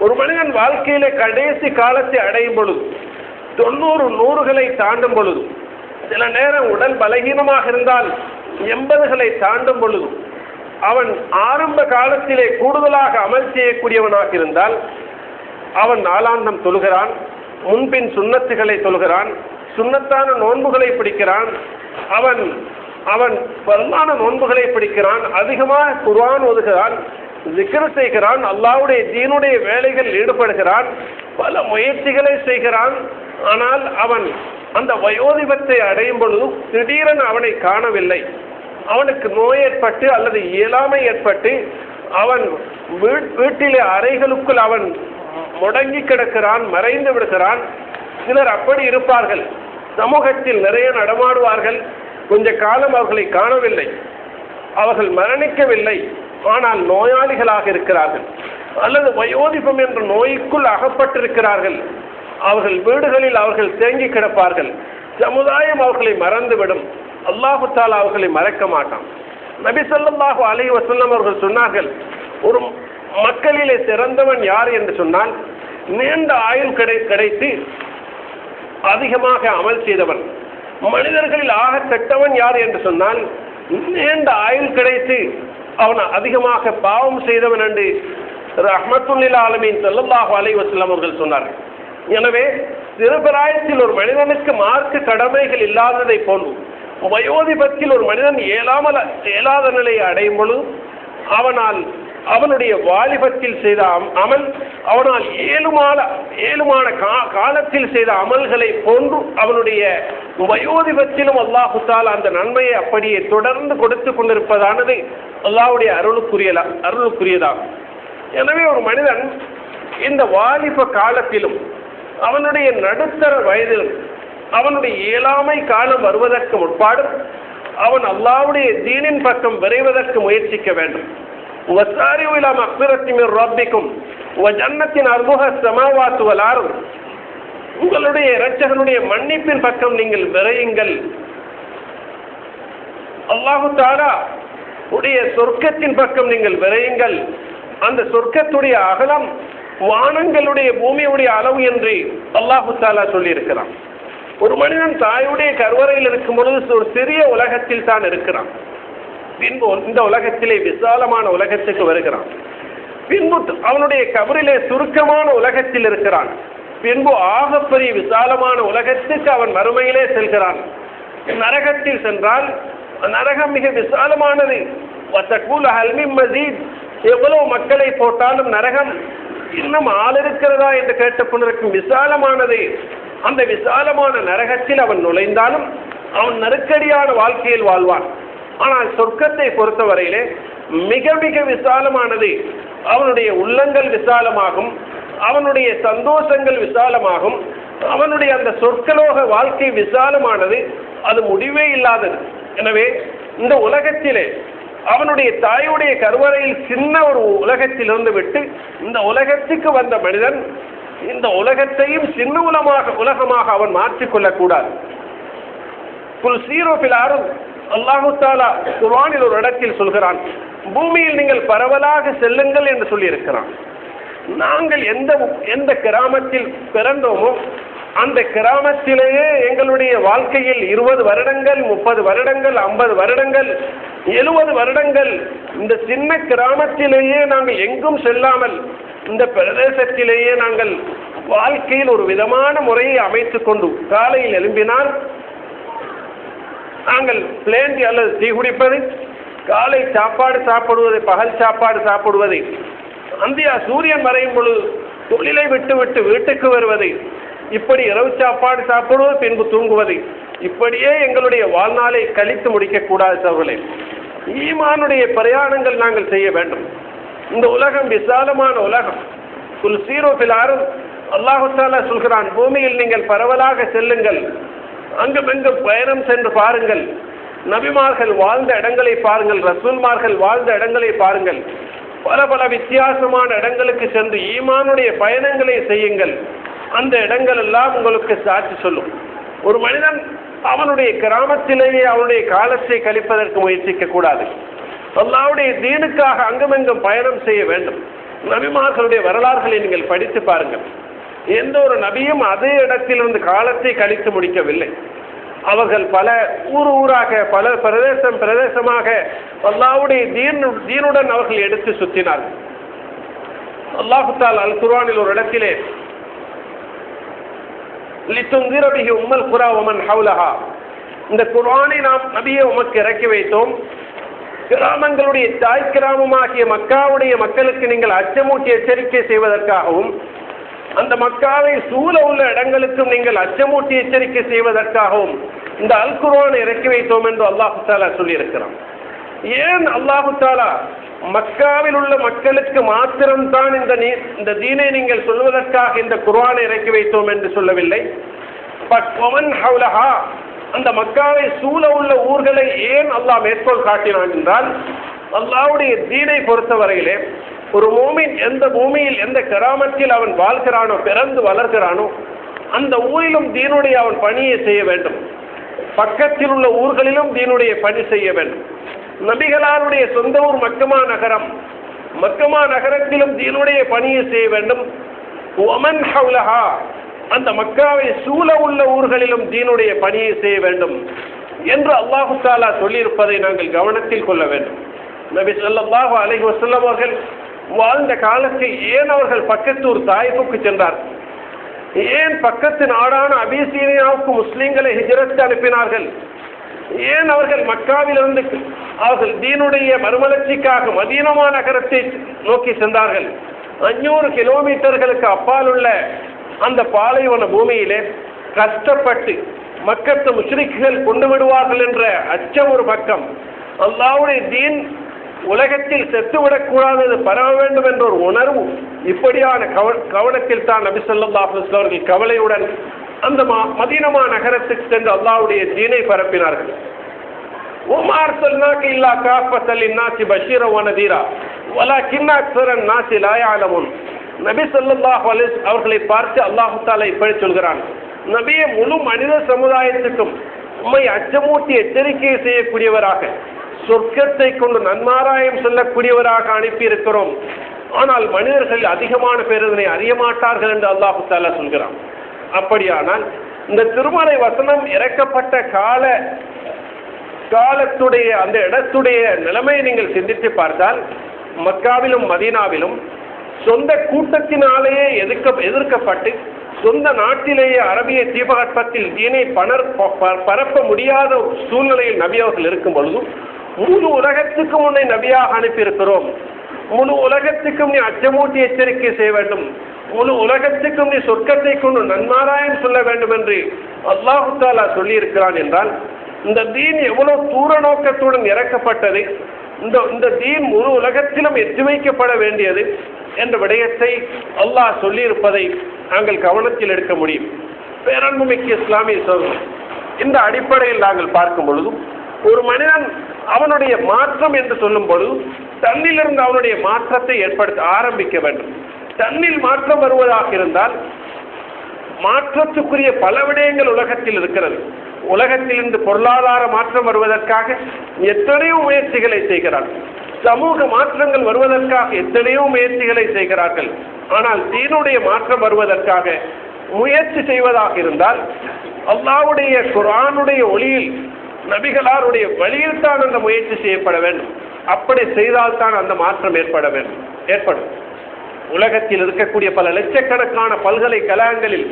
ஒரு மனிதன் வாழ்க்கையிலே கடைசி காலத்தை அடையும் பொழுது, 90 தாண்டும் பொழுது, சில நேரம் உடல் பலகீனமாக இருந்தால் 80களை தாண்டும் பொழுது, அவன் ஆரம்ப காலத்திலே கூடுதலாக அமல் செய்யக்கூடியவனாக இருந்தால் அவன் நாளாந்தம் தொழுகிறான், முன்பின் சுன்னத்துகளை தொழுகிறான், சுன்னத்தான நோன்புகளை பிடிக்கிறான், அவன் அவன் பரவான நோன்புகளை பிடிக்கிறான், அதிகமாக குர்ஆன் ஓதுகிறான், zikr செய்கிறான், அல்லாஹ்வுடைய தீனுடைய வேலைகள் ஈடுபடுகிறான், பல முயற்சிகளை செய்கிறான். ஆனால் அவன் அந்த வயோதிபத்தை அடையும் பொழுது திடீரென அவனை காணவில்லை. அவனுக்கு நோய் ஏற்பட்டு அல்லது இயலாமை ஏற்பட்டு அவன் வீட்டிலே அறைகளுக்குள் அவன் முடங்கி கிடக்கிறான், மறைந்து விடுகிறான். சிலர் அப்படி இருப்பார்கள். சமூகத்தில் நிறைய நடமாடுவார்கள், கொஞ்ச காலம் அவர்களை காணவில்லை, அவர்கள் மரணிக்கவில்லை, ஆனால் நோயாளிகளாக இருக்கிறார்கள் அல்லது வயோதிபம் என்ற நோய்க்குள் அகப்பட்டிருக்கிறார்கள். அவர்கள் வீடுகளில் அவர்கள் தேங்கி கிடப்பார்கள். சமுதாயம் அவர்களை மறந்துவிடும், அல்லாஹு தஆலா அவர்களை மறக்க மாட்டான். நபி ஸல்லல்லாஹு அலைஹி வஸல்லம் அவர்கள் சொன்னார்கள், ஒரு மக்களிலே சிறந்தவன் யார் என்று சொன்னால் நீண்ட ஆயுள் கிடைத்து அதிகமாக அமல் செய்தவன். மனிதர்களில் ஆக கெட்டவன் யார் என்று சொன்னால் நீண்ட ஆயுள் கிடைத்து அவன் அதிகமாக பாவம் செய்தவன் என்று ரஹ்மத்துல் லில் ஆலமீன் ஸல்லல்லாஹு அலைஹி வஸல்லம் அவர்கள் சொன்னார்கள். எனவே சிறுபிராயத்தில் ஒரு மனிதனுக்கு மார்க்க கடமைகள் இல்லாததை போன்று வயோதிபத்தில் ஒரு மனிதன் இயலாத நிலையை அடையும் பொழுது அவனுடைய வாலிபத்தில் செய்த அமல் அவனால் ஏழுமான காலத்தில் செய்த அமல்களை போன்று அவனுடைய வயோதிபத்திலும் அல்லாஹு தஆலா அந்த நன்மையை அப்படியே தொடர்ந்து கொடுத்து கொண்டிருப்பதானது அல்லாஹ்வுடைய அருளுக்குரியதாகும். எனவே ஒரு மனிதன் இந்த வாலிப காலத்திலும் அவனுடைய நடுத்தர வயதிலும் அவனுடைய இயலாமை காலம் வருவதற்கு முற்பாடு அவன் அல்லாஹ்வுடைய தீனின் பக்கம் விரைவதற்கு முயற்சிக்க வேண்டும். வஸாரிஉ இலா மக்ஃபிரத்தின் மின் ரப்பிக்கும் வ ஜன்னத்தின் அர்துஹா ஸமாவாத்து வல் அர்த். உங்களுடைய இரட்சகனுடைய மன்னிப்பின் பக்கம் நீங்கள் விரையுங்கள். அல்லாஹு தஆலா உடைய சொர்க்கத்தின் பக்கம் நீங்கள் விரையுங்கள். அந்த சொர்க்கத்துடைய அகலம் வானங்களுடைய பூமியுடைய அளவு என்று அல்லாஹு தஆலா சொல்லி இருக்கிறான். ஒரு மனிதன் தாயுடைய கருவறையில் இருக்கும் பொழுது ஒரு சிறிய உலகத்தில் தான் இருக்கிறான். பின்பு இந்த உலகத்திலே விசாலமான உலகத்துக்கு வருகிறான். பின்பு அவனுடைய கபரிலே சுருக்கமான உலகத்தில் இருக்கிறான். பின்பு ஆகப்பெரிய விசாலமான உலகத்துக்கு அவன் மறுமையிலே செல்கிறான். நரகத்தில் சென்றால் நரகம் மிக விசாலமானது. எவ்வளவு மக்களை போட்டாலும் நரகம் இன்னும் ஆள் இருக்கிறதா என்று கேட்டுக்கொண்டிருக்கும் விசாலமானது. அந்த விசாலமான நரகத்தில் அவன் நுழைந்தாலும் அவன் நெருக்கடியான வாழ்க்கையில் வாழ்வான். ஆனால் சொர்க்கத்தை பொறுத்தவரையிலே மிக மிக விசாலமானது. அவனுடைய உள்ளங்கள் விசாலமாகும், அவனுடைய சந்தோஷங்கள் விசாலமாகும், அவனுடைய அந்த சொர்க்கலோக வாழ்க்கை விசாலமானது, அது முடிவே இல்லாதது. எனவே இந்த உலகத்திலே அவனுடைய தாயுடைய கருவறையில் சின்ன ஒரு உலகத்திலிருந்து விட்டு இந்த உலகத்துக்கு வந்த மனிதன் இந்த உலகத்தையும் சின்ன உலகமாக அவன் மாற்றிக்கொள்ளக்கூடாது. குல் சீரு ஃபில் அர்த். அல்லாஹு தஆலா குர்ஆனில் ஒரு இடத்தில் சொல்கிறான், பூமியில் நீங்கள் பரவலாக செல்லுங்கள் என்று சொல்லி இருக்கிறான். நாங்கள் எந்த கிராமத்தில் பிறந்தோமோ அந்த கிராமத்திலேயே எங்களுடைய வாழ்க்கையில் 20 வருடங்கள் 30 வருடங்கள் 50 வருடங்கள் 70 வருடங்கள் இந்த சின்ன கிராமத்திலேயே நாங்கள் எங்கும் செல்லாமல் இந்த பிரதேசத்திலேயே நாங்கள் வாழ்க்கையில் ஒரு விதமான முறையை அமைத்துக் கொண்டு காலையில் எழும்பினால் நாங்கள் பிளேண்டி அல்லது டீ குடிப்பது, காலை சாப்பாடு சாப்பிடுவது, பகல் சாப்பாடு சாப்பிடுவது, அந்தியா சூரியன் மறையும் பொழுது தொழிலை விட்டு வீட்டுக்கு வருவது, இப்படி இரவு சாப்பாடு சாப்பிடுவது, பின்பு தூங்குவது, இப்படியே எங்களுடைய வாழ்நாளை கழித்து முடிக்கக்கூடாது. சகோதரர்களே, ஈமானுடைய பிரயாணங்கள் நாங்கள் செய்ய வேண்டும். இந்த உலகம் விசாலமான உலகம். குல் சீரு ஃபில் அர்த். அல்லாஹு தஆலா சொல்கிறான், பூமியில் நீங்கள் பரவலாக செல்லுங்கள், அங்குமெங்கும் பயணம் சென்று பாருங்கள், நபிமார்கள் வாழ்ந்த இடங்களை பாருங்கள், ரசூல்மார்கள் வாழ்ந்த இடங்களை பாருங்கள், பல வித்தியாசமான இடங்களுக்கு சென்று ஈமானுடைய பயணங்களை செய்யுங்கள். அந்த இடங்கள் எல்லாம் உங்களுக்கு சாட்சி சொல்லும். ஒரு மனிதன் அவனுடைய கிராமத்திலேயே அவனுடைய காலத்தை கழிப்பதற்கு முயற்சிக்க கூடாது. அல்லாஹ்வுடைய தீனுக்காக அங்குமெங்கும் பயணம் செய்ய வேண்டும். நபிமார்களுடைய வரலாறுகளை நீங்கள் படித்து பாருங்கள். எந்த ஒரு நபியும் அதே இடத்திலிருந்து காலத்தை கழித்து முடிக்கவில்லை. அவர்கள் பல ஊராக பல பிரதேசமாக அல்லாஹ்வுடைய தீனுடன் அவர்கள் எடுத்து சுற்றினார்கள். அல்லாஹ் தஆலா அல் குர்ஆனில் ஒரு இடத்திலே லிதுன்சிர பிஹி உம்மல் குரா வமன் ஹவுலஹா. இந்த குர்ஆனை நாம் நபியே உமக்கு இறக்கி வைத்தோம், கிராமங்களுடைய தாய் கிராமமாகிய மக்காவுடைய மக்களுக்கு நீங்கள் அச்சமூட்டி எச்சரிக்கை செய்வதற்காகவும், அந்த மக்காவை சூழ உள்ள இடங்களுக்கும் நீங்கள் அச்சமூட்டி எச்சரிக்கை செய்வதற்காகவும் இந்த அல் குர்ஆனை இறக்கி வைத்தோம் என்று அல்லாஹு தஆலா சொல்லியிருக்கிறான். ஏன் அல்லாஹு தஆலா மக்காவில் உள்ள மக்களுக்கு மாத்திரம்தான் இந்த தீனை நீங்கள் சொல்வதற்காக இந்த குர்ஆனை இறக்கி வைத்தோம் என்று சொல்லவில்லை? வமன் ஹவுலஹா, அந்த மக்காவை சூழ உள்ள ஊர்களை ஏன் அல்லாஹ் மேற்கோள் காட்டினான் என்றால், அல்லாஹ்வுடைய தீனை பொறுத்தவரையிலே ஒரு மூமின் எந்த பூமியில் எந்த கிராமத்தில் அவன் வாழ்கிறானோ, பிறந்து வளர்கிறானோ, அந்த ஊரிலும் தீனுடைய அவன் பணியை செய்ய வேண்டும். பக்கத்தில் உள்ள ஊர்களிலும் தீனுடைய பணி செய்ய வேண்டும். நபிகளாருடைய சொந்த ஊர் மக்கமா நகரம், மக்கமா நகரத்திலும் தீனுடைய பணியை செய்ய வேண்டும். வமன் ஹவுலஹா, அந்த மக்காவை சூழ உள்ள ஊர்களிலும் தீனுடைய பணியை செய்ய வேண்டும் என்று அல்லாஹு தஆலா சொல்லியிருப்பதை நாங்கள் கவனத்தில் கொள்ள வேண்டும். நபி ஸல்லல்லாஹு அலைஹி வஸல்லம் அவர்கள் வாழ்ந்த காலத்தில் ஏன் அவர்கள் பக்கத்தூர் தாயிஃபுக்கு சென்றார்? ஏன் பக்கத்து நாடான அபிசீனியாவுக்கு முஸ்லிம்களை ஹிஜ்ரத் அனுப்பினார்கள்? ஏன் அவர்கள் மக்காவிலிருந்து அவர்கள் தீனுடைய மறுமலர்ச்சிக்காக மதீனா நகரத்தை நோக்கி சென்றார்கள்? 500 கிலோமீட்டர்களுக்கு அப்பால் உள்ள அந்த பாலைவன பூமியிலே கஷ்டப்பட்டு மக்கத்து முஷ்ரிக்குகள் கொண்டு விடுவார்கள் என்ற அச்சம் ஒரு பக்கம், அல்லாஹ்வுடைய தீன் உலகத்தில் செத்துவிடக்கூடாது, பரவ வேண்டும் என்ற ஒரு உணர்வு, இப்படியான கவனத்தில் தான் நபி ஸல்லல்லாஹு அலைஹி வஸல்லம் அவர்கள் கவலையுடன் அந்த மதீனா நகரத்துக்கு சென்று அல்லாஹ்வுடைய தீனை பரப்பினார்கள். வமா அர்ஸல்னாக இல்லா காஃபத்தல் லின்னாஸி பஷீரன் வ நதீரா வலக்கின்ன அக்ஸரன் நாஸி லா யஅலமூன். நபி ஸல்லல்லாஹு அலைஹி வஸல்லம் அவர்களை பார்த்து அல்லாஹ் தஆலா இப்படி சொல்கிறான், நபியே, முழு மனித சமுதாயத்துக்கும் உம்மை அச்சமூட்டி எச்சரிக்கை செய்யக்கூடியவராக, சொர்க்கத்தை கொண்டு நன்மாராயம் சொல்லக்கூடியவராக அனுப்பி இருக்கிறோம். ஆனால் மனிதர்கள் அதிகமான பேர் இதனை அறிய மாட்டார்கள் என்று அல்லாஹ் தஆலா சொல்கிறான். அப்படியானால் இந்த திருமறை வசனம் இறக்கப்பட்ட காலத்துடைய அந்த இடத்துடைய நிலைமையை நீங்கள் சிந்தித்து பார்த்தால், மக்காவிலும் மதீனாவிலும் சொந்த கூட்டத்தினாலேயே எதிர்க்கப்பட்டு, சொந்த நாட்டிலேயே அரபிய தீபகற்பத்தில் தீனை பரப்ப முடியாத சூழ்நிலையில் நபி அவர்கள் இருக்கும் பொழுதும், முழு உலகத்துக்கும் உன்னை நபியாக அனுப்பியிருக்கிறோம், முழு உலகத்துக்கும் நீ அச்சமூட்டி எச்சரிக்கை செய்ய வேண்டும், முழு உலகத்துக்கும் நீ சொர்க்கத்தை கொண்டு நன்மாராயம் சொல்ல வேண்டும் என்று அல்லாஹு தஆலா சொல்லியிருக்கிறான் என்றால், இந்த தீன் எவ்வளவு தூர நோக்கத்துடன் இறக்கப்பட்டது, இந்த தீன் முழு உலகத்திலும் எட்டி வைக்கப்பட வேண்டியது என்ற விடயத்தை அல்லாஹ் சொல்லியிருப்பதை நாங்கள் கவனத்தில் எடுக்க முடியும். பேரன்புமிக்க இஸ்லாமிய சகோதரர்களே, இந்த அடிப்படையில் நாங்கள் பார்க்கும் பொழுதும், ஒரு மனிதன் அவனுடைய மாற்றம் என்று சொல்லும் பொழுது தன்னிலிருந்து அவனுடைய மாற்றத்தை ஏற்படுத்த ஆரம்பிக்க வேண்டும். தன்னில் மாற்றம் வருவதாக இருந்தால், மாற்றத்துக்குரிய பல விடயங்கள் உலகத்தில் இருக்கிறது. உலகத்திலிருந்து பொருளாதார மாற்றம் வருவதற்காக எத்தனையோ முயற்சிகளை செய்கிறார்கள், சமூக மாற்றங்கள் வருவதற்காக எத்தனையோ முயற்சிகளை செய்கிறார்கள். ஆனால் தீனுடைய மாற்றம் வருவதற்காக முயற்சி செய்வதாக இருந்தால், அல்லாஹ்வுடைய குர்ஆனுடைய ஒளியில் நபிகளாருடைய வழியில் தான் அந்த முயற்சி செய்யப்பட வேண்டும். அப்படி செய்தால்தான் அந்த மாற்றம் ஏற்படும். உலகத்தில் இருக்கக்கூடிய பல லட்சக்கணக்கான பல்கலைக்கழகங்களில்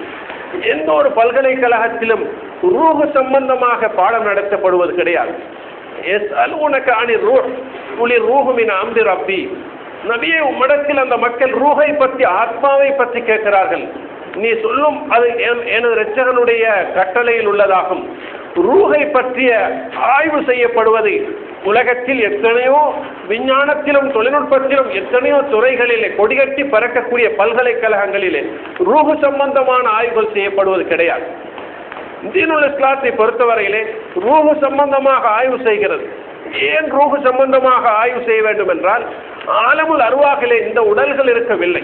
எந்த ஒரு பல்கலைக்கழகத்திலும் ரூஹ் சம்பந்தமாக பாடம் நடத்தப்படுவது கிடையாது. நபியே, உம்மிடத்தில் அந்த மக்கள் ரூஹை பற்றி, ஆத்மாவை பற்றி கேட்கிறார்கள். நீ சொல்லும் அது எனது இரட்சகனுடைய கட்டளையில் உள்ளதாகும். ரூஹை பற்றிய ஆய்வு செய்யப்படுவது உலகத்தில் எத்தனையோ விஞ்ஞானத்திலும் தொழில்நுட்பத்திலும் எத்தனையோ துறைகளிலே கொடிகட்டி பறக்கக்கூடிய பல்கலைக்கழகங்களிலே ரூஹு சம்பந்தமான ஆய்வுகள் செய்யப்படுவது கிடையாது. தீனுல் இஸ்லாத்தை பொறுத்தவரையிலே ரூஹு சம்பந்தமாக ஆய்வு செய்கிறது. ஏன் ரூஹு சம்பந்தமாக ஆய்வு செய்ய வேண்டும் என்றால், ஆலமுல் அர்வாஹிலே இந்த உடல்கள் இருக்கவில்லை,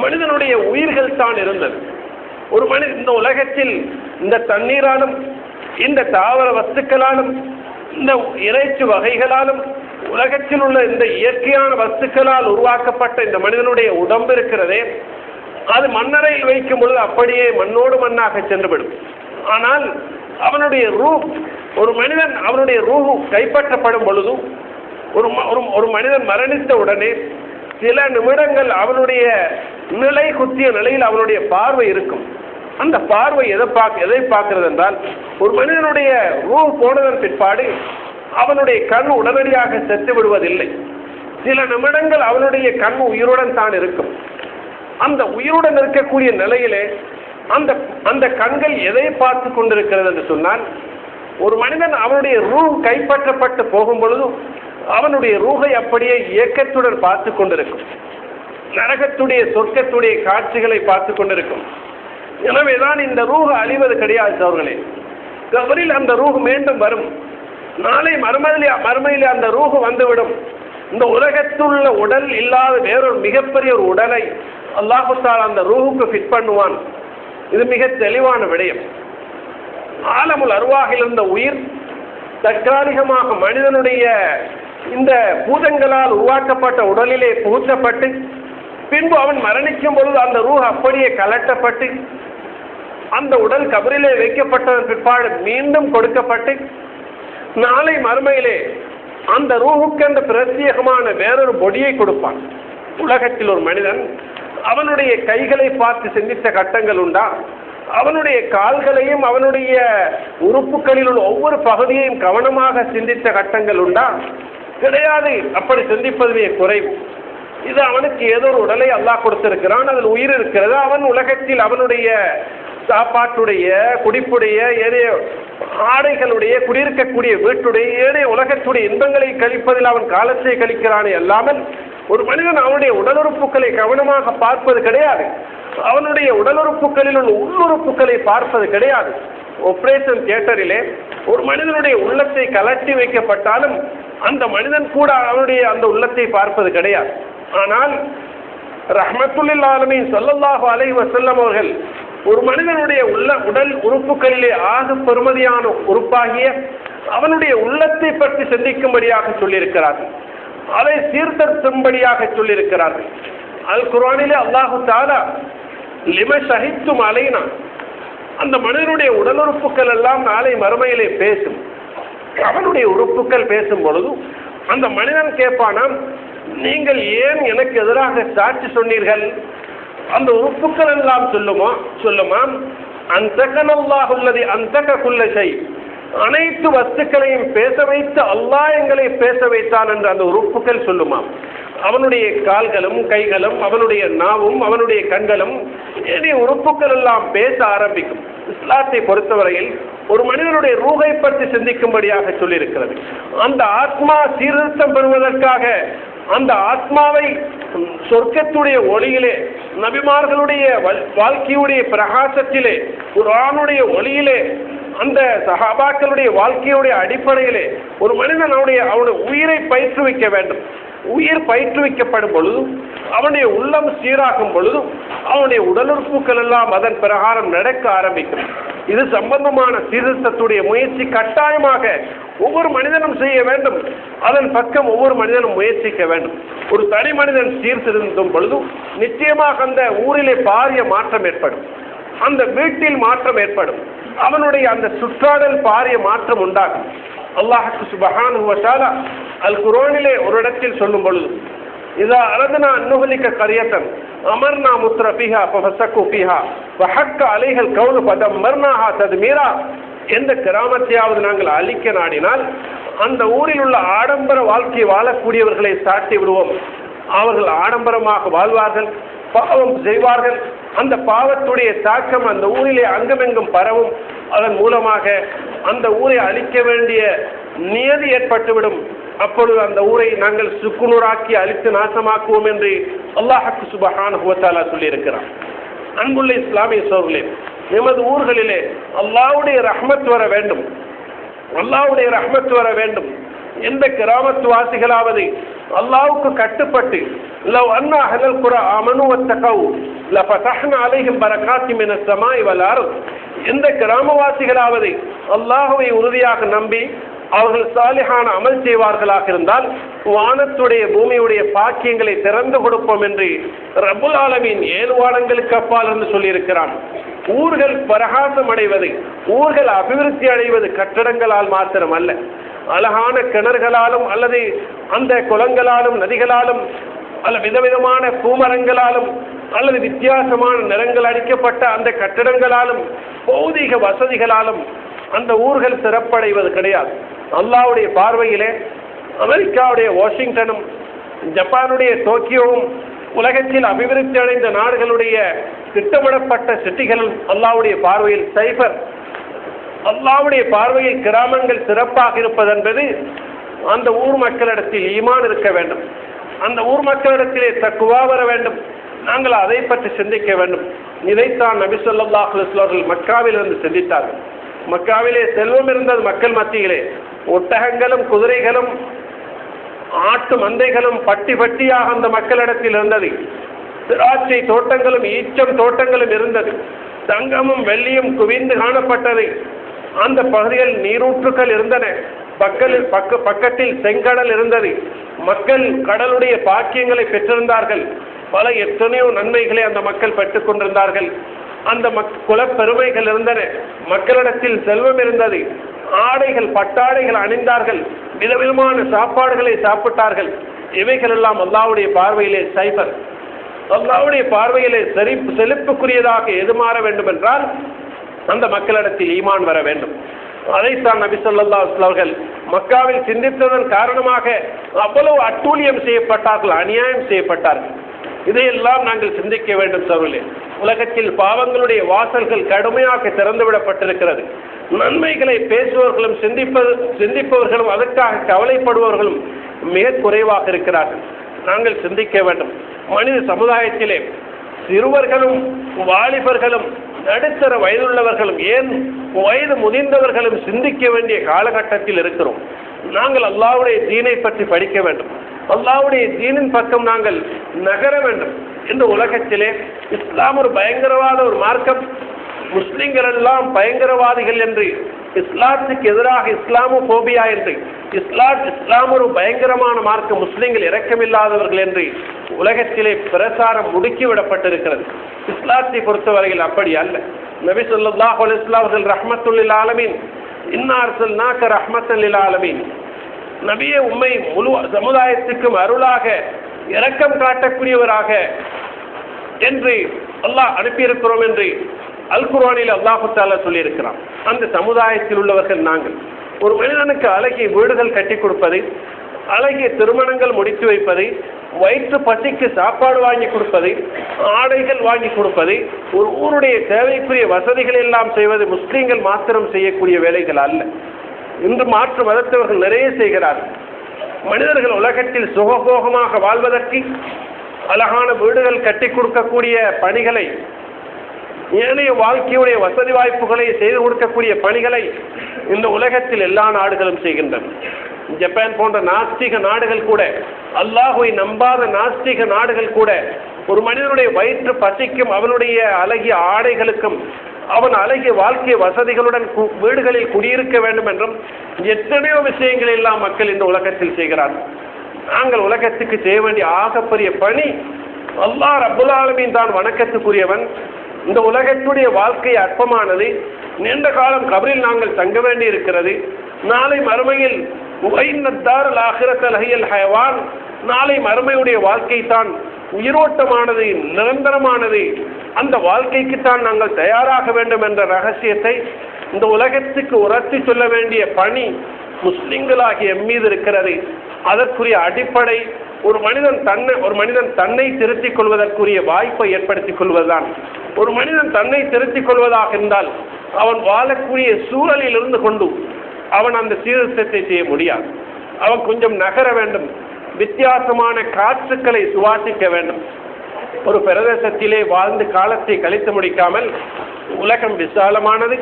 மனிதனுடைய உயிர்கள் தான் இருந்தது. ஒரு மனிதன் இந்த உலகத்தில் இந்த தண்ணீராலும், இந்த தாவர வஸ்துக்களாலும், இந்த இறைச்சி வகைகளாலும், உலகத்தில் உள்ள இந்த இயற்கையான வஸ்துக்களால் உருவாக்கப்பட்ட இந்த மனிதனுடைய உடம்பு இருக்கிறதே, அது மண்ணறையில் வைக்கும் பொழுது அப்படியே மண்ணோடு மண்ணாக சென்றுவிடும். ஆனால் அவனுடைய ஒரு மனிதன் அவனுடைய ரூஹு கைப்பற்றப்படும் பொழுதும், ஒரு மனிதன் மரணித்த உடனே சில நிமிடங்கள் அவனுடைய நிலை குத்திய நிலையில் அவனுடைய பார்வை இருக்கும். அந்த பார்வை எதை பார்க்கிறது என்றால், ஒரு மனிதனுடைய ரூஹ் போனதன் பிற்பாடு அவனுடைய கண் உடனடியாக செத்து விடுவதில்லை. சில நிமிடங்கள் அவனுடைய கண் உயிருடன் தான் இருக்கும். அந்த உயிருடன் இருக்கக்கூடிய நிலையிலே அந்த கண்கள் எதை பார்த்து கொண்டிருக்கிறது என்று சொன்னால், ஒரு மனிதன் அவனுடைய ரூஹ் கைப்பற்றப்பட்டு போகும் பொழுதும் அவனுடைய ரூஹை அப்படியே இயக்கத்துடன் பார்த்து கொண்டிருக்கும். நரகத்துடைய சொர்க்கத்துடைய காட்சிகளை பார்த்து கொண்டிருக்கும். எனவேதான் இந்த ரூஹ் அழிவது கிடையாது அவர்களே. கபரில் அந்த ரூஹ் மீண்டும் வரும். நாளை மறுமையிலே அந்த ரூஹ் வந்துவிடும். இந்த உலகத்துள்ள உடல் இல்லாத வேறொரு மிகப்பெரிய ஒரு உடலை அல்லாஹ் தஆலா அந்த ரூஹுக்கு ஃபிட் பண்ணுவான். இது மிக தெளிவான விடயம். ஆலமுல் அர்வாஹில் இருந்த உயிர் தற்காலிகமாக மனிதனுடைய இந்த பூதங்களால் உருவாக்கப்பட்ட உடலிலே புகுத்தப்பட்டு பின்பு அவன் மரணிக்கும் பொழுது அந்த ரூஹ் அப்படியே கலட்டப்பட்டு அந்த உடல் கபரிலே வைக்கப்பட்டதன் பிற்பாடு மீண்டும் கொடுக்கப்பட்டு நாளை மறுமையிலே அந்த ரூஹுக்கென்ற பிரத்யேகமான வேறொரு பொடியை கொடுப்பான். உலகத்தில் ஒரு மனிதன் அவனுடைய கைகளை பார்த்து சிந்தித்த கட்டங்கள் உண்டா? அவனுடைய கால்களையும் அவனுடைய உறுப்புகளில் உள்ள ஒவ்வொரு பகுதியையும் கவனமாக சிந்தித்த கட்டங்கள் உண்டா? கிடையாது. அப்படி சிந்திப்பதுவே குறைவு. இது அவனுக்கு ஏதோ ஒரு உடலை அல்லாஹ் கொடுத்திருக்கிறான், அதில் உயிர் இருக்கிறது. அவன் உலகத்தில் அவனுடைய சாப்பாட்டுடைய, குடிப்புடைய, ஏனைய ஆடைகளுடைய, குடியிருக்கக்கூடிய வீட்டுடைய, ஏனைய உலகத்துடைய இன்பங்களை கழிப்பதில் அவன் காலத்தை கழிக்கிறானே அல்லாமல் ஒரு மனிதன் அவனுடைய உடலுறுப்புகளை கவனமாக பார்ப்பது கிடையாது. அவனுடைய உடலுறுப்புகளில் உள்ள உள்ளுறுப்புகளை பார்ப்பது கிடையாது. ஆபரேஷன் தியேட்டரிலே ஒரு மனிதனுடைய உள்ளத்தை கலட்டி வைக்கப்பட்டாலும் அந்த மனிதன் கூட அவனுடைய அந்த உள்ளத்தை பார்ப்பது கிடையாது. ஆனால் ரஹ்மத்துல் ஆலமீன் ஸல்லல்லாஹு அலைஹி வஸல்லம் அவர்கள் ஒரு மனிதனுடைய உடல் உறுப்புகளிலே ஆக பெருமதியான உறுப்பாகிய அவனுடைய உள்ளத்தை பற்றி சிந்திக்கும்படியாக சொல்லியிருக்கிறார்கள். அதை சீர்திருத்தும்படியாக சொல்லியிருக்கிறார்கள். அல் குர்ஆனிலே அல்லாஹு தஆலா லிம ஷஹித்தும் அலைனா, அந்த மனிதனுடைய உடல் உறுப்புகள் எல்லாம் நாளை மறுமையிலே பேசும். அவனுடைய உறுப்புகள் பேசும் பொழுது அந்த மனிதன் கேட்பானாம், நீங்கள் ஏன் எனக்கு எதிராக சாட்சி சொன்னீர்கள்? அந்த உறுப்புகள் எல்லாம் சொல்லுமாம், அன்தகனல்லாஹு அல்லதி அன்தக குல்ல ஷை, அனைத்து வஸ்துக்களையும் பேச வைத்து அல்லாஹ் எங்களை பேச வைத்தான் என்று அந்த உறுப்புகள் சொல்லுமாம். அவனுடைய கால்களும் கைகளும் அவனுடைய நாவும் அவனுடைய கண்களும் ஏனைய உறுப்புகள் எல்லாம் பேச ஆரம்பிக்கும். இஸ்லாத்தை பொறுத்தவரையில் ஒரு மனிதனுடைய ரூஹை பற்றி சிந்திக்கும்படியாக சொல்லியிருக்கிறது. அந்த ஆத்மா சீர்திருத்தம் பெறுவதற்காக அந்த ஆத்மாவை சொர்க்கத்துடைய ஒளியிலே, நபிமார்களுடைய வாழ்க்கையுடைய பிரகாசத்திலே, குர்ஆனுடைய ஒளியிலே, அந்த சஹாபாக்களுடைய வாழ்க்கையுடைய அடிப்படையிலே ஒரு மனிதன் அவனுடைய உயிரை பயிற்றுவிக்க வேண்டும். உயிர் பயிற்றுவிக்கப்படும் பொழுது அவனுடைய உள்ளம் சீராகும் பொழுது அவனுடைய உடலுறுப்புகள் எல்லாம் அதன் பிரகாரம் நடக்க ஆரம்பிக்கும். இது சம்பந்தமான சீர்திருத்தத்துடைய முயற்சி கட்டாயமாக ஒவ்வொரு மனிதனும் செய்ய வேண்டும். அதன் பக்கம் ஒவ்வொரு மனிதனும் முயற்சிக்க வேண்டும். ஒரு தனி மனிதன் சீர்திருத்தும் பொழுது நிச்சயமாக அந்த ஊரிலே பாரிய மாற்றம் ஏற்படும், அந்த வீட்டில் மாற்றம் ஏற்படும், அவனுடைய அந்த சுற்றாடல் பாரிய மாற்றம் உண்டாகும். அல்லாஹ் சுப்ஹானஹு வ தஆலா அல் குர்ஆனிலே ஒரு இடத்தில் சொல்லும் பொழுது, இதா அரதனா அன்னுஹலிக கரியத்தன் அமர்னா முத்ர பிஹா ஃபஃபஸகு பிஹா வஹக்க அலைஹல் கௌலு ஃபதம்மர்னாஹா தத்மீரா, எந்த கிராமத்தையாவது நாங்கள் அழிக்க நாடினால் அந்த ஊரில் உள்ள ஆடம்பர வாழ்க்கை வாழக்கூடியவர்களை சாட்டி விடுவோம். அவர்கள் ஆடம்பரமாக வாழ்வார்கள், பாவம் செய்வார்கள். அந்த பாவத்துடைய தாக்கம் அந்த ஊரிலே அங்கமெங்கும் பரவும். அதன் மூலமாக அந்த ஊரை அழிக்க வேண்டிய நியதி ஏற்பட்டுவிடும். அப்பொழுது அந்த ஊரை நாங்கள் சுக்குநூறாக்கி அழித்து நாசமாக்குவோம் என்று அல்லாஹ் சுப்ஹானஹு வ தஆலா சொல்லியிருக்கிறார். அன்புள்ள இஸ்லாமிய சகோதரர்களே, நமது ஊர்களிலே அல்லாஹ்வுடைய ரஹ்மத் வர வேண்டும், அல்லாஹ்வுடைய ரஹ்மத் வர வேண்டும். எந்த கிராமத்து வாசிகளாவது அல்லாஹ்வுக்கு கட்டுப்பட்டு லவ் அன்னா அஹ்லல் குரா ஆமனு வத்தகவு லஃபதஹ்னா அலைஹிம் பரகாத்தின் மினஸ் ஸமாஇ வல் அர்த், எந்த கிராமவாசிகளாவது அல்லாஹ்வை உறுதியாக நம்பி அவர்கள் சாலிஹான அமல் செய்வார்களாக இருந்தால் வானத்துடைய பூமியுடைய பாக்கியங்களை திறந்து கொடுப்போம் என்று ரப்புல் ஆலமீன் 7 வானங்களுக்கு அப்பால் என்று சொல்லியிருக்கிறான். ஊர்கள் பிரகாசம் அடைவது, ஊர்கள் அபிவிருத்தி அடைவது கட்டடங்களால் மாத்திரம் அல்ல, அழகான கிணறுகளாலும் அல்லது அந்த குளங்களாலும் நதிகளாலும் அல்ல விதவிதமான பூமரங்களாலும் அல்லது வித்தியாசமான நிறங்கள் அடிக்கப்பட்ட அந்த கட்டடங்களாலும் பௌதிக வசதிகளாலும் அந்த ஊர்கள் சிறப்படைவது கிடையாது. அல்லாஹ்வுடைய பார்வையிலே அமெரிக்காவுடைய வாஷிங்டனும் ஜப்பானுடைய டோக்கியோவும் உலகத்தில் அபிவிருத்தி அடைந்த நாடுகளுடைய திட்டமிடப்பட்ட சிட்டிகளும் அல்லாஹ்வுடைய பார்வையில் சைபர். அல்லாஹ்வுடைய பார்வையில் கிராமங்கள் சிறப்பாக இருப்பது என்பது அந்த ஊர் மக்களிடத்தில் ஈமான் இருக்க வேண்டும், அந்த ஊர் மக்களிடத்திலே தக்குவா வர வேண்டும். நாங்கள் அதை பற்றி சிந்திக்க வேண்டும். இதைத்தான் நபி ஸல்லல்லாஹு அலைஹி வஸல்லம் அவர்கள் மக்காவில் இருந்து சிந்தித்தார்கள். மக்காவிலே செல்வம் இருந்தது, மக்கள் மத்தியிலே ஒட்டகங்களும் குதிரைகளும் ஆட்டு மந்தைகளும் பட்டி பட்டியாக அந்த மக்களிடத்தில் இருந்தது. திராட்சை தோட்டங்களும் ஈச்சம் தோட்டங்களும் இருந்தது. தங்கமும் வெள்ளியும் குவிந்து காணப்பட்டது. அந்த பகுதியில் நீரூற்றுக்கள் இருந்தன. பக்கத்தில் செங்கடல் இருந்தது. மக்கள் கடலுடைய பாக்கியங்களை பெற்றிருந்தார்கள். பல எத்தனையோ நன்மைகளை அந்த மக்கள் பெற்றுக் கொண்டிருந்தார்கள். அந்த குலப்பெருமைகள் இருந்தன. மக்களிடத்தில் செல்வம் இருந்தது. ஆடைகள் பட்டாடைகள் அணிந்தார்கள். விதவிதமான சாப்பாடுகளை சாப்பிட்டார்கள். இவைகள் எல்லாம் அல்லாஹ்வுடைய பார்வையிலே சைபர். அல்லாஹ்வுடைய பார்வையிலே செழிப்புக்குரியதாக எது மாற வேண்டும் என்றால் அந்த மக்களிடத்தில் ஈமான் வர வேண்டும். அதைத்தான் நபி ஸல்லல்லாஹு அலைஹி வஸல்லம் அவர்கள் மக்காவில் சிந்தித்ததன் காரணமாக அவ்வளவு அட்டூழியம் செய்யப்பட்டார்கள், அநியாயம் செய்யப்பட்டார்கள். இதையெல்லாம் நாங்கள் சிந்திக்க வேண்டும் சகோதரர்களே. உலகத்தில் பாவங்களுடைய வாசல்கள் கடுமையாக திறந்துவிடப்பட்டிருக்கிறது. நன்மைகளை பேசுபவர்களும் சிந்திப்பவர்களும் அதற்காக கவலைப்படுபவர்களும் மிக குறைவாக இருக்கிறார்கள். நாங்கள் சிந்திக்க வேண்டும். மனித சமுதாயத்திலே சிறுவர்களும் வாலிபர்களும் நடுத்தர வயதுள்ளவர்களும் ஏன் வயது முதிர்ந்தவர்களும் சிந்திக்க வேண்டிய காலகட்டத்தில் இருக்கிறோம். நாங்கள் அல்லாஹ்வுடைய தீனை பற்றி படிக்க வேண்டும். அல்லாஹ்வுடைய தீனின் பக்கம் நாங்கள் நகர வேண்டும். இந்த உலகத்திலே இஸ்லாம் ஒரு பயங்கரவாத ஒரு மார்க்கம், முஸ்லிம்கள் எல்லாம் பயங்கரவாதிகள் என்று, இஸ்லாத்துக்கு எதிராக இஸ்லாமோபோபியா என்று, இஸ்லாம் ஒரு பயங்கரமான மார்க்கம், முஸ்லிம்கள் இரக்கமில்லாதவர்கள் என்று உலகத்திலே பிரசாரம் முடுக்கிவிடப்பட்டிருக்கிறது. இஸ்லாத்தை பொறுத்தவரையில் அப்படி அல்ல. நபி ஸல்லல்லாஹு அலைஹி வஸல்லம் அவர்கள் ரஹ்மத்துல் லில் ஆலமீன், இன்னா அர்ஸல்நாக ரஹ்மத்தல் லில் ஆலமீன், நபியே உம்மை முழு சமுதாயத்துக்கும் அருளாக இரக்கம் காட்டக்கூடியவராக என்று அல்லாஹ் அனுப்பியிருக்கிறோம் என்று அல் குர்ஆனில் அல்லாஹு தஆலா சொல்லியிருக்கிறான். அந்த சமுதாயத்தில் உள்ளவர்கள் நாங்கள். ஒரு மனிதனுக்கு அழகிய வீடுகள் கட்டி கொடுப்பது, அழகிய திருமணங்கள் முடித்து வைப்பது, வயிற்று பசிக்கு சாப்பாடு வாங்கி கொடுப்பது, ஆடைகள் வாங்கி கொடுப்பது, ஒரு ஊருடைய தேவைக்குரிய வசதிகள் எல்லாம் செய்வது முஸ்லீம்கள் மாத்திரம் செய்யக்கூடிய வேலைகள் அல்ல. இன்று மாற்று மதத்தவர்கள் நிறைய செய்கிறார்கள். மனிதர்கள் உலகத்தில் சுகபோகமாக வாழ்வதற்கு அழகான வீடுகள் கட்டி கொடுக்கக்கூடிய பணிகளை, ஏனைய வாழ்க்கையுடைய வசதி வாய்ப்புகளை செய்து கொடுக்கக்கூடிய பணிகளை இந்த உலகத்தில் எல்லா நாடுகளும் செய்கின்றன. ஜப்பான் போன்ற நாஸ்திக நாடுகள் கூட, அல்லாஹ்வை நம்பாத நாஸ்திக நாடுகள் கூட ஒரு மனிதனுடைய வயிற்று பசிக்கும், அவனுடைய அழகிய ஆடைகளுக்கும், அவன் அழகிய வாழ்க்கை வசதிகளுடன் வீடுகளில் குடியிருக்க வேண்டும் என்றும் எத்தனையோ விஷயங்கள் எல்லாம் மக்கள் இந்த உலகத்தில் செய்கிறார்கள். நாங்கள் உலகத்துக்கு செய்ய வேண்டிய ஆகப்பெரிய பணி, அல்லாஹ் ரப்புல் ஆலமீன் தான் வணக்கத்துக்குரியவன். இந்த உலகத்துடைய வாழ்க்கை அற்பமானது. நீண்ட காலம் கபரில் நாங்கள் தங்க வேண்டி இருக்கிறது. நாளை மறுமையில் ஹயவான், நாளை மறுமையுடைய வாழ்க்கை தான் உயிரோட்டமானது, நிரந்தரமானது. அந்த வாழ்க்கைக்குத்தான் நாங்கள் தயாராக வேண்டும் என்ற ரகசியத்தை இந்த உலகத்துக்கு உரத்தி சொல்ல வேண்டிய பணி முஸ்லிம்களாகிய மீது இருக்கிறது. அதற்குரிய அடிப்படை ஒரு மனிதன் தன்னை திருத்திக் கொள்வதற்குரிய வாய்ப்பை ஏற்படுத்திக் கொள்வதுதான். ஒரு மனிதன் தன்னை திருத்திக் கொள்வதாக இருந்தால் அவன் வாழக்கூடிய சூழலில் இருந்து கொண்டு அவன் அந்த சீர்திருத்தத்தை செய்ய முடியாது. அவன் கொஞ்சம் நகர வேண்டும், வித்தியாசமான காற்றுக்களை சுவாசிக்க வேண்டும். ஒரு பிரதேசத்திலே வாழ்ந்து காலத்தை கழித்து முடிக்காமல், உலகம் விசாலமானது,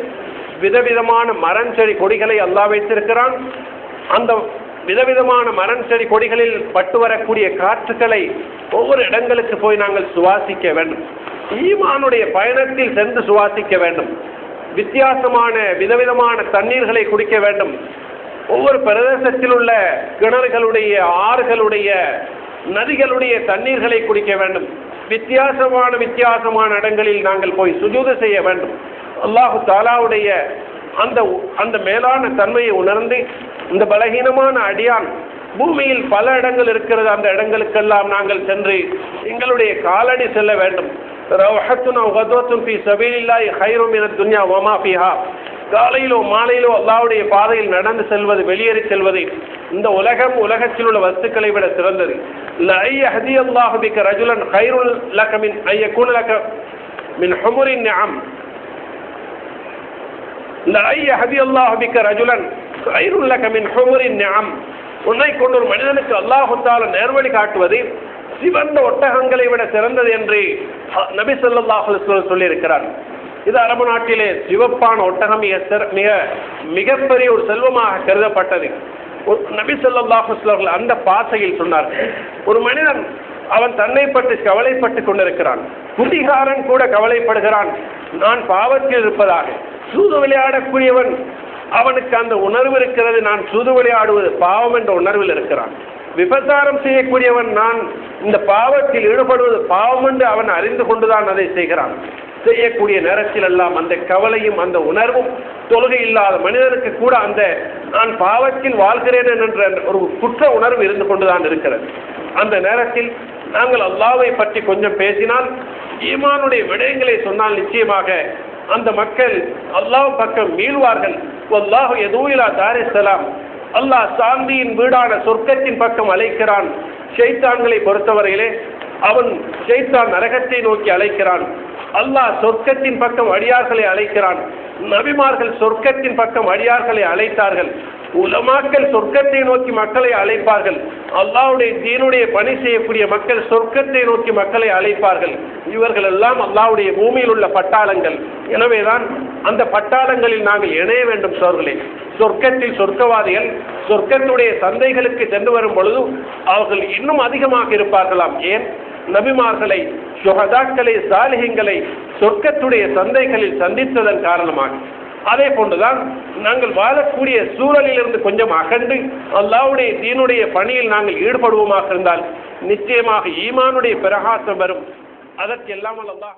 விதவிதமான மரம் செடி கொடிகளை அல்லாஹ் வைத்திருக்கிறான். அந்த விதவிதமான மரம் செடி கொடிகளில் பட்டு வரக்கூடிய காற்றுக்களை ஒவ்வொரு இடங்களுக்கு போய் நாங்கள் சுவாசிக்க வேண்டும். ஈமானுடைய பயணத்தில் சென்று சுவாசிக்க வேண்டும். வித்தியாசமான விதவிதமான தண்ணீர்களை குடிக்க வேண்டும். ஒவ்வொரு பிரதேசத்தில் உள்ள கிணறுகளுடைய, ஆறுகளுடைய, நதிகளுடைய தண்ணீர்களை குடிக்க வேண்டும். வித்தியாசமான இடங்களில் நாங்கள் போய் சுஜூது செய்ய வேண்டும். அல்லாஹு தஆலாவுடைய அந்த மேலான தன்மையை உணர்ந்து, இந்த பலகீனமான அடியான் பூமியில் பல இடங்கள் இருக்கிறது. அந்த இடங்களுக்கெல்லாம் நாங்கள் சென்று எங்களுடைய காலடி செல்ல வேண்டும். ரௌஹத்துன் அவ் கத்வத்துன் ஃபீ ஸபீலில்லாஹி கைரும் மினத் துன்யா வமா ஃபீஹா. காலையிலோ மாலையிலோ அல்லாஹ்வுடைய பாதையில் நடந்து செல்வது, வெளியேறி செல்வது இந்த உலகத்தில் உள்ள வஸ்துக்களை விட சிறந்தது. லா யஹ்தியல்லாஹு பிக ரஜுலன் கைருல் லக மின் அய்யகுன லக மின் ஹுமுரின் நிஅம். லா யஹ்தியல்லாஹு பிக ரஜுலன் கைருல் லக மின் ஹுமுரின் நிஅம். உன்னை கொண்டு ஒரு மனிதனுக்கு அல்லாஹ் தஆலா நேர்வழி காட்டுவது சிவந்த ஒட்டகங்களை விட சிறந்தது என்று நபி ஸல்லல்லாஹு அலைஹி வஸல்லம் சொல்லி இருக்கிறார். இது அரபு நாட்டிலே சிவப்பான ஒட்டகம் மிகப்பெரிய ஒரு செல்வமாக கருதப்பட்டது. நபி ஸல்லல்லாஹு அலைஹி வஸல்லம் அந்த பாசையில் சொன்னார், ஒரு மனிதன் அவன் தன்னை பற்றி கவலைப்பட்டு கொண்டிருக்கிறான். குடிகாரன் கூட கவலைப்படுகிறான், நான் பாவத்தில் இருப்பதாக. சூது விளையாடக்கூடியவன் அவனுக்கு அந்த உணர்வு இருக்கிறது, நான் சூது விளையாடுவது பாவம் என்ற உணர்வில் இருக்கிறான். விபச்சாரம் செய்யக்கூடியவன் நான் இந்த பாவத்தில் ஈடுபடுவது பாவம் என்று அவன் அறிந்து கொண்டுதான் அதை செய்கிறான். செய்யக்கூடிய நேரத்தில் எல்லாம் அந்த கவலையும் அந்த உணர்வும் தொழுகை இல்லாத மனிதனுக்கு கூட அந்த நான் பாவத்தில் வாழ்கிறேன் என்ற ஒரு குற்ற உணர்வு இருந்து கொண்டுதான் இருக்கிறது. அந்த நேரத்தில் நாங்கள் அல்லாஹ்வை பற்றி கொஞ்சம் பேசினால், ஈமானுடைய விடயங்களை சொன்னால் நிச்சயமாக அந்த மக்கள் அல்லாஹ் பக்கம் மீள்வார்கள். வல்லாஹு யதூ இலா தாரிஸ்ஸலாம். அல்லாஹ் சாந்தியின் வீடான சொர்க்கத்தின் பக்கம் அழைக்கிறான். ஷைத்தான்களை பொறுத்தவரையிலே அவன் ஷைத்தான் நரகத்தை நோக்கி அழைக்கிறான். அல்லாஹ் சொர்க்கத்தின் பக்கம் அடியார்களை அழைக்கிறான். நபிமார்கள் சொர்க்கத்தின் பக்கம் அடியார்களை அழைத்தார்கள். உலமாக்கள் சொர்க்கத்தை நோக்கி மக்களை அழைப்பார்கள். அல்லாஹ்வுடைய தீனுடைய பணி செய்யக்கூடிய மக்கள் சொர்க்கத்தை நோக்கி மக்களை அழைப்பார்கள். இவர்கள் எல்லாம் அல்லாஹ்வுடைய பூமியில் உள்ள பட்டாளங்கள். எனவேதான் அந்த பட்டாளங்களில் நாங்கள் இணைய வேண்டும் சோர்களே. சொர்க்கத்தில் சொர்க்கவாதிகள் சொர்க்கத்துடைய சந்தைகளுக்கு சென்று வரும் பொழுது அவர்கள் இன்னும் அதிகமாக இருப்பார்களாம். ஏன்? நபிமார்களை, சுஹதாக்களை, சாலிஹீன்களை சொர்க்கத்துடைய சந்தைகளில் சந்தித்ததன் காரணமாக. அதே போன்றுதான் நாங்கள் வாழக்கூடிய சூழலிலிருந்து கொஞ்சம் அகன்று அல்லாஹ்வுடைய தீனுடைய பணியில் நாங்கள் ஈடுபடுவோமாக இருந்தால் நிச்சயமாக ஈமானுடைய பிரகாசம் வரும். அதற்கெல்லாம் அல்லாஹ்